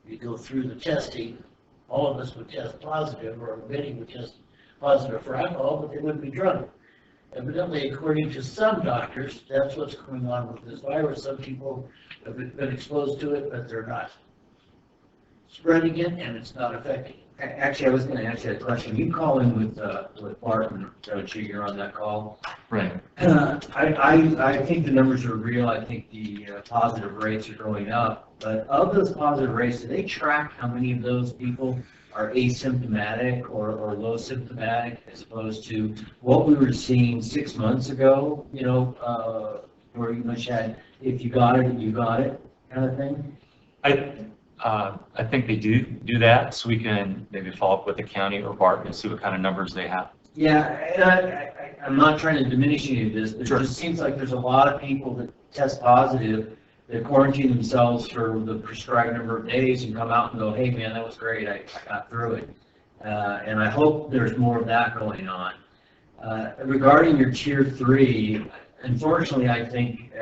You go through the testing, all of us would test positive, or many would test positive for alcohol, but they wouldn't be drunk. Evidently, according to some doctors, that's what's going on with this virus. Some people have been exposed to it, but they're not spreading it, and it's not affecting Actually, I was gonna ask you a question. You call in with Barton, don't you? You're on that call. Right. I think the numbers are real. I think the positive rates are going up. But of those positive rates, do they track how many of those people are asymptomatic or low symptomatic as opposed to what we were seeing 6 months ago, you know, where you much had, if you got it, you got it kind of thing? I think they do that, so we can maybe follow up with the county or Barton and see what kind of numbers they have. Yeah, and I'm not trying to diminish any of this, but it just seems like there's a lot of people that test positive, that quarantine themselves for the prescribed number of days and come out and go, hey man, that was great, I got through it. And I hope there's more of that going on. Regarding your tier 3, unfortunately, I think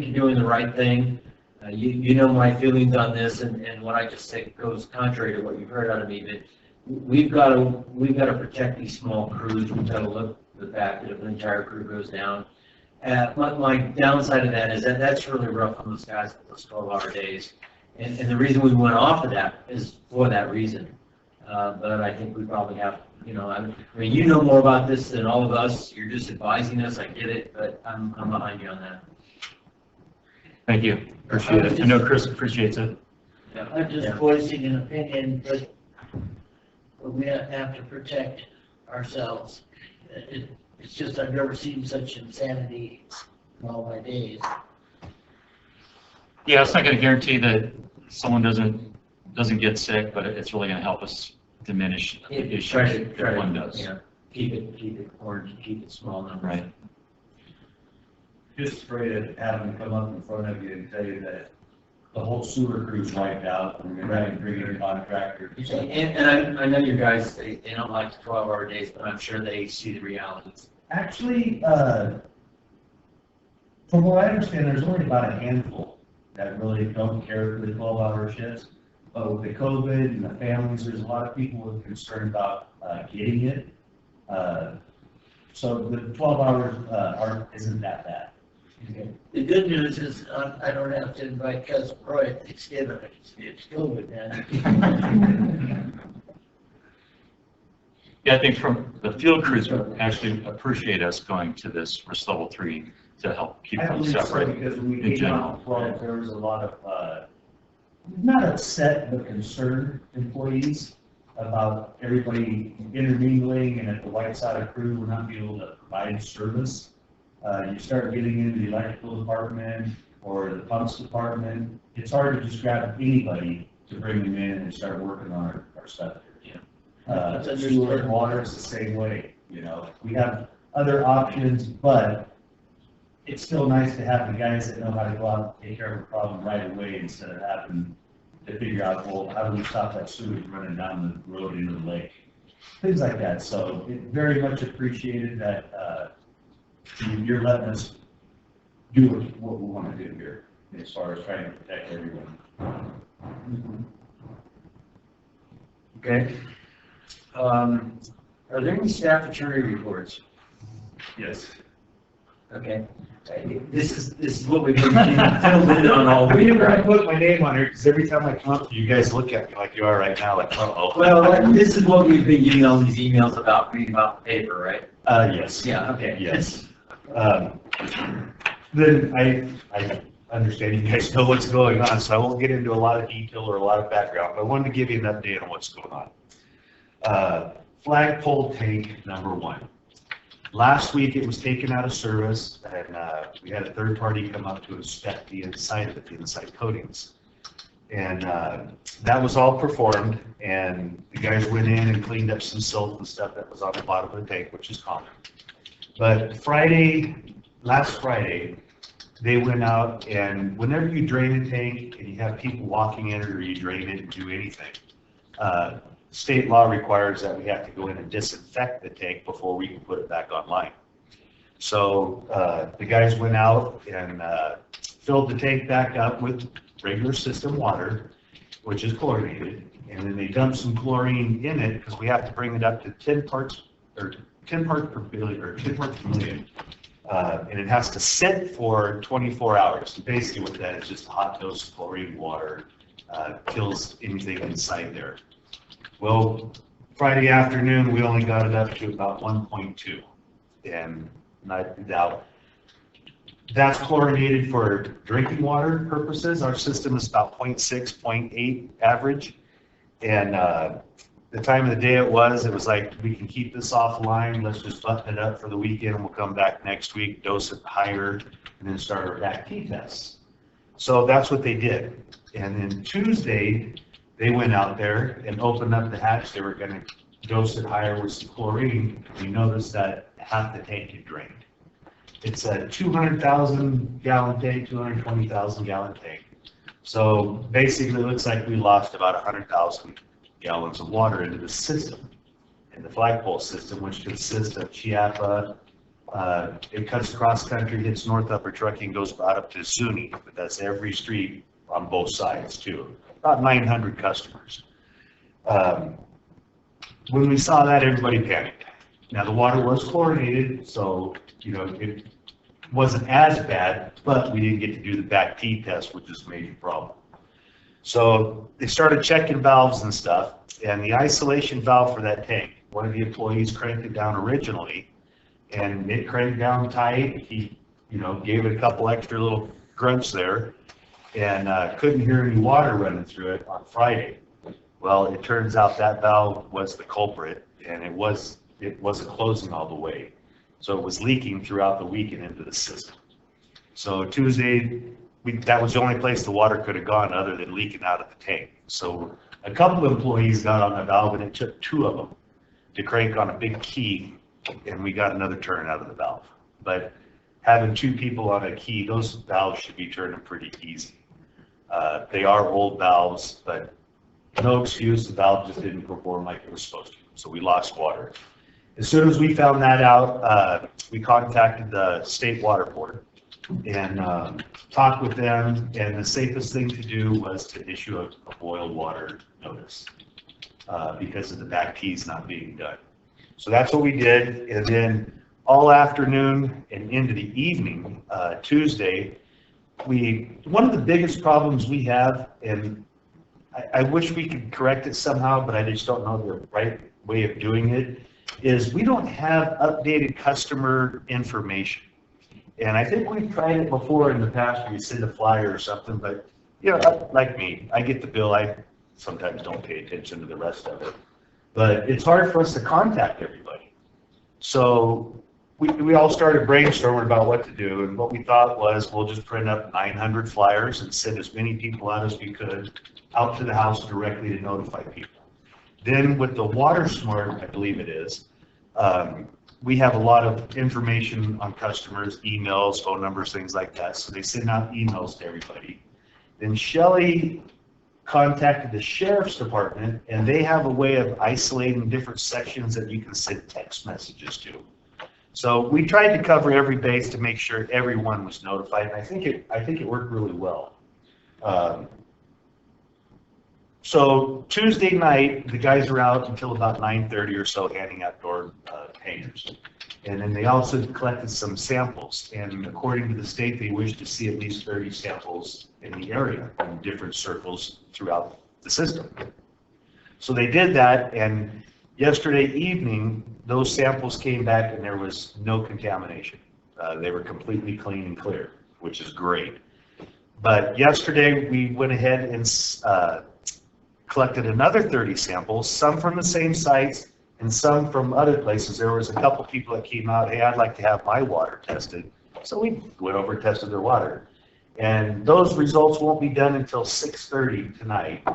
you're doing the right thing. You know my feelings on this, and what I just say goes contrary to what you've heard out of me. But we've got to protect these small crews. We've got to look at the fact that if an entire crew goes down. My downside of that is that's really rough on those guys with those 12-hour days. And the reason we went off of that is for that reason. But I think we probably have, you know, I mean, you know more about this than all of us. You're just advising us. I get it, but I'm behind you on that. Thank you. Appreciate it. I know Chris appreciates it. Yeah, I'm just voicing an opinion, but we have to protect ourselves. It's just I've never seen such insanity in all my days. Yeah, it's not going to guarantee that someone doesn't get sick, but it's really going to help us diminish the issues that one does. Yeah, keep it orange, keep it small number. Right. Just afraid of having to come up in front of you and tell you that the whole sewer crew's wiped out and you're having to bring in contractors. And I know you guys, they don't like the 12-hour days, but I'm sure they see the realities. Actually, from what I understand, there's only about a handful that really don't care for the 12-hour shifts. But with the COVID and the families, there's a lot of people who are concerned about getting it. So the 12 hours isn't that bad. The good news is I don't have to invite Cousin Roy at Thanksgiving. It's COVID, man. Yeah, I think from the field crews actually appreciate us going to this risk level 3 to help keep I them believe so, separate because when we in came general. out in 12, there was a lot of, not upset, but concerned employees about everybody intermingling and at the white side of crew, we're not being able to provide service. You start getting into the electrical department or the pumps department, it's hard to just grab anybody to bring them in and start working on our stuff. Sewer and water is the same way, you know. We have other options, but it's still nice to have the guys that know how to go out and take care of a problem right away instead of having to figure out, well, how do we stop that sewage running down the road into the lake? Things like that. So it very much appreciated that you're letting us do what we want to do here as far as trying to protect everyone. Okay. Are there any staff attorney reports? Yes. Okay. This is what we've been filled in on all week. We didn't want to put my name on here because every time I come up, you guys look at me like you are right now, like, uh-oh. Well, this is what we've been getting all these emails about, reading about the paper, right? Yes. Yeah, okay. Yes. Then I understand you guys know what's going on, so I won't get into a lot of detail or a lot of background, but I wanted to give you an update on what's going on. Flagpole tank number 1. Last week it was taken out of service, and we had a third party come up to inspect the inside of it, the inside coatings. And that was all performed, and the guys went in and cleaned up some silt and stuff that was on the bottom of the tank, which is common. But last Friday, they went out, and whenever you drain a tank and you have people walking in it or you drain it and do anything, state law requires that we have to go in and disinfect the tank before we can put it back online. So the guys went out and filled the tank back up with regular system water, which is chlorinated, and then they dumped some chlorine in it because we have to bring it up to 10 parts per billion, or 10 parts per million. And it has to sit for 24 hours. And basically what that is just a hot dose of chlorine water kills anything inside there. Well, Friday afternoon, we only got it up to about 1.2. And now, that's chlorinated for drinking water purposes. Our system is about 0.6, 0.8 average. And the time of the day it was like, we can keep this offline. Let's just button it up for the weekend. We'll come back next week, dose it higher, and then start our back T tests. So that's what they did. And then Tuesday, they went out there and opened up the hatch. They were going to dose it higher with some chlorine. We noticed that half the tank had drained. It's a 200,000 gallon tank, 220,000 gallon tank. So basically it looks like we lost about 100,000 gallons of water into the system. And the flagpole system, which consists of Chiapa, it cuts across country, hits North Upper Truckee, goes about up to Zuni, but that's every street on both sides too. About 900 customers. When we saw that, everybody panicked. Now the water was chlorinated, so it wasn't as bad, but we didn't get to do the back T test, which is a major problem. So they started checking valves and stuff, and the isolation valve for that tank, one of the employees cranked it down originally, and it cranked down tight. He, gave it a couple extra little grunts there, and couldn't hear any water running through it on Friday. Well, it turns out that valve was the culprit, and it wasn't closing all the way. So it was leaking throughout the week and into the system. So Tuesday, that was the only place the water could have gone other than leaking out of the tank. So a couple of employees got on the valve, and it took 2 of them to crank on a big key, and we got another turn out of the valve. But having 2 people on a key, those valves should be turning pretty easy. They are old valves, but no excuse, the valve just didn't perform like it was supposed to. So we lost water. As soon as we found that out, we contacted the State Water Board and talked with them, and the safest thing to do was to issue a boiled water notice because of the back T's not being done. So that's what we did, and then all afternoon and into the evening, Tuesday, one of the biggest problems we have, and I wish we could correct it somehow, but I just don't know the right way of doing it, is we don't have updated customer information. And I think we've tried it before in the past where you send a flyer or something, but like me, I get the bill, I sometimes don't pay attention to the rest of it. But it's hard for us to contact everybody. So we all started brainstorming about what to do, and what we thought was we'll just print up 900 flyers and send as many people out as we could out to the house directly to notify people. Then with the Water Smart, I believe it is, we have a lot of information on customers, emails, phone numbers, things like that. So they send out emails to everybody. Then Shelley contacted the Sheriff's Department, and they have a way of isolating different sections that you can send text messages to. So we tried to cover every base to make sure everyone was notified, and I think it worked really well. So Tuesday night, the guys were out until about 9:30 or so handing out door hangers. And then they also collected some samples, and according to the state, they wish to see at least 30 samples in the area in different circles throughout the system. So they did that, and yesterday evening, those samples came back and there was no contamination. They were completely clean and clear, which is great. But yesterday, we went ahead and collected another 30 samples, some from the same sites and some from other places. There was a couple people that came out, hey, I'd like to have my water tested. So we went over and tested their water. And those results won't be done until 6:30 tonight.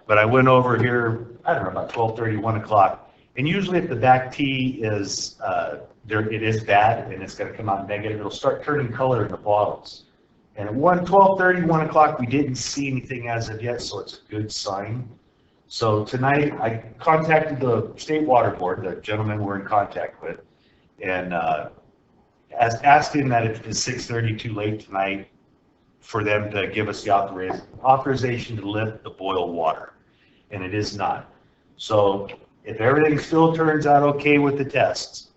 But I went over here, I don't know, about 12:30, 1 o'clock. And usually if the back T is, it is bad and it's going to come out negative, it'll start turning color in the bottles. And at 12:30, 1 o'clock, we didn't see anything as of yet, so it's a good sign. So tonight, I contacted the State Water Board, the gentleman we're in contact with, and asked him that if it's 6:30 too late tonight for them to give us the authorization to lift the boil water, and it is not. So if everything still turns out okay with the tests,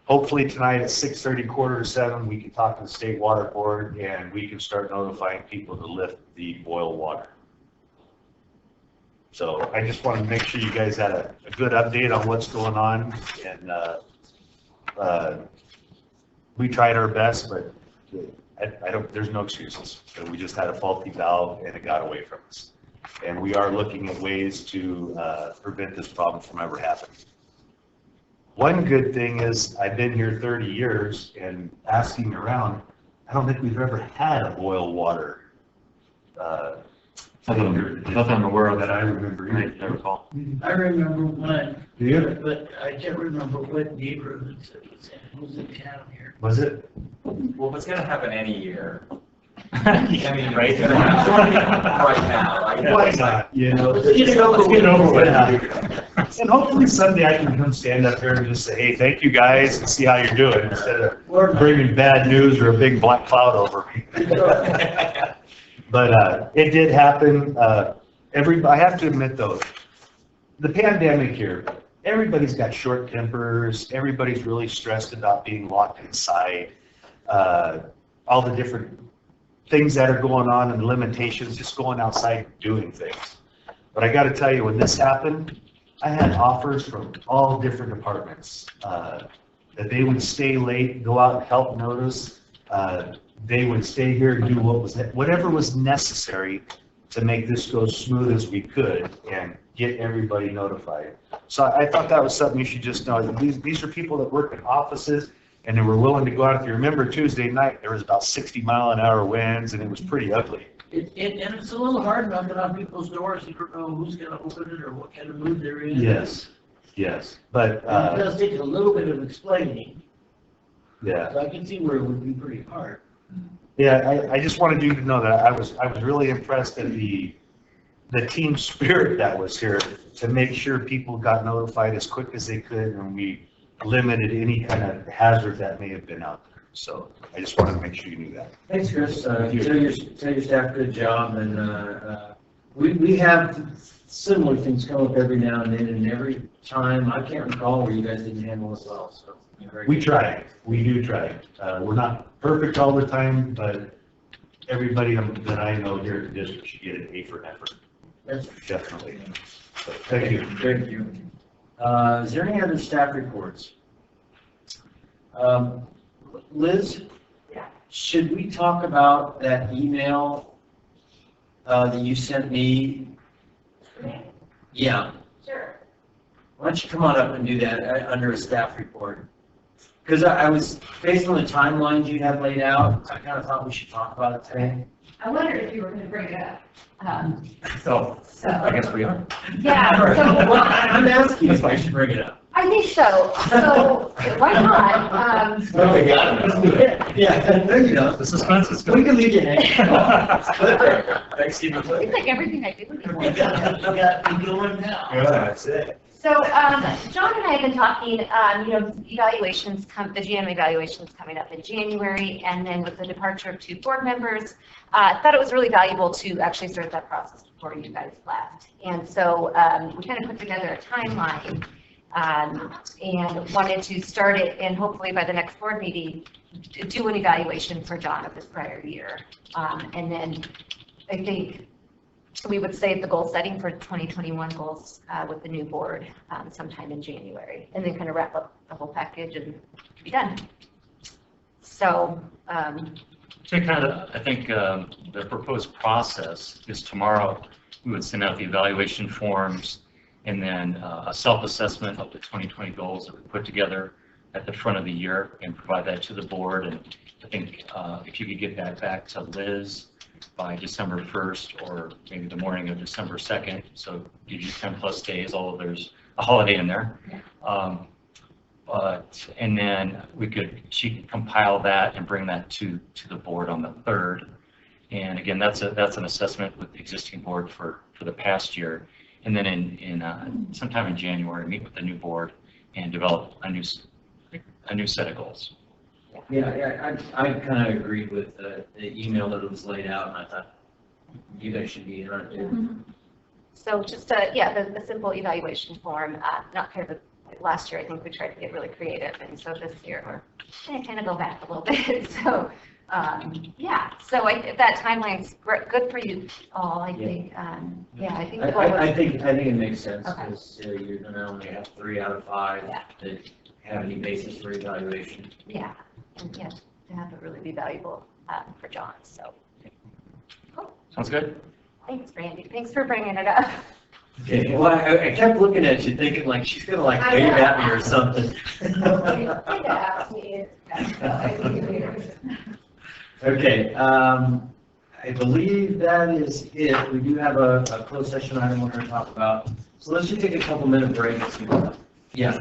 hopefully tonight at 6:30, 6:45, we can talk to the State Water Board and we can start notifying people to lift the boil water. So I just wanted to make sure you guys had a good update on what's going on, and we tried our best, but I don't, there's no excuses. So we just had a faulty valve and it got away from us. And we are looking at ways to prevent this problem from ever happening. One good thing is I've been here 30 years and asking around, I don't think we've ever had a boil water Nothing I'm aware of that I remember. I recall. I remember one. Do you? But I can't remember what neighborhoods it was in. It was in town here. Was it? Well, if it's gonna happen any year, I mean, right? it's gonna happen right now. Like, Why not? You know, Let's get it over with. And hopefully someday I can come stand up here and just say, hey, thank you guys, and see how you're doing, instead of bringing bad news or a big black cloud over me. But it did happen. I have to admit though, the pandemic here, everybody's got short tempers. Everybody's really stressed about being locked inside. All the different things that are going on and limitations, just going outside doing things. But I got to tell you, when this happened, I had offers from all different departments that they would stay late, go out and help notice. They would stay here and do whatever was necessary to make this go smooth as we could and get everybody notified. So I thought that was something you should just know. These are people that work in offices and they were willing to go out. If you remember Tuesday night, there was about 60-mile-an-hour winds and it was pretty ugly. And it's a little hard knocking on people's doors. You don't know who's gonna open it or what kind of mood they're in. Yes, yes, but It does take a little bit of explaining. yeah. So I can see where it would be pretty hard. Yeah, I just wanted you to know that I was really impressed at the team spirit that was here to make sure people got notified as quick as they could, and we limited any kind of hazard that may have been out there. So I just wanted to make sure you knew that. Thanks, Chris. Tell your staff good job, and we have similar things come up every now and then, and every time, I can't recall where you guys didn't handle as well, so. We try. We do try. We're not perfect all the time, but everybody that I know here at the district should get an A for effort. That's definitely. So, thank you. Thank you. Is there any other staff reports? Liz? Yeah. Should we talk about that email that you sent me? Yeah. Sure. Why don't you come on up and do that under a staff report? Because I was, based on the timelines you had laid out, I kind of thought we should talk about it today. I wondered if you were going to bring it up. So, I guess we are. Yeah, so Well, I'm asking if I should bring it up. I think so. So why not? Okay, got it. Yeah, no, you don't. The suspense is We good. can leave you hanging. Thanks, Stephen. It's like everything I do anymore. You got me going now. Yeah, that's it. So, John and I have been talking, evaluations the GM evaluations coming up in January, and then with the departure of 2 board members, thought it was really valuable to actually start that process before you guys left. And so, we kind of put together a timeline, and wanted to start it, and hopefully by the next board meeting, do an evaluation for John of this prior year. And then I think we would save the goal setting for 2021 goals with the new board sometime in January, and then kind of wrap up the whole package and be done. So, So kind of, I think the proposed process is tomorrow, we would send out the evaluation forms and then a self-assessment of the 2020 goals that we put together at the front of the year and provide that to the board. And I think if you could get that back to Liz by December 1st or maybe the morning of December 2nd, so it gives you 10 plus days, although there's a holiday in there. And then she could compile that and bring that to the board on the 3rd. And again, that's an assessment with the existing board for the past year. And then in sometime in January, meet with the new board and develop a new set of goals. Yeah, I kind of agreed with the email that was laid out, and I thought you guys should be in on it too. So just, the simple evaluation form, not kind of last year, I think we tried to get really creative, and so this year we're going to kind of go back a little bit. So, So that timeline's good for you all, I think. Yeah, I think. I think it makes sense, Okay. because you're gonna only have 3 out of 5 that have any basis for evaluation. Yeah, and yeah, to have it really be valuable for John, so. Cool. Sounds good? Thanks, Randy. Thanks for bringing it up. Okay, well, I kept looking at you thinking like she's gonna like I wave know. at me or something. Okay, I believe that is it. We do have a closed session item we're gonna talk about. So let's just take a couple minute break. Yeah.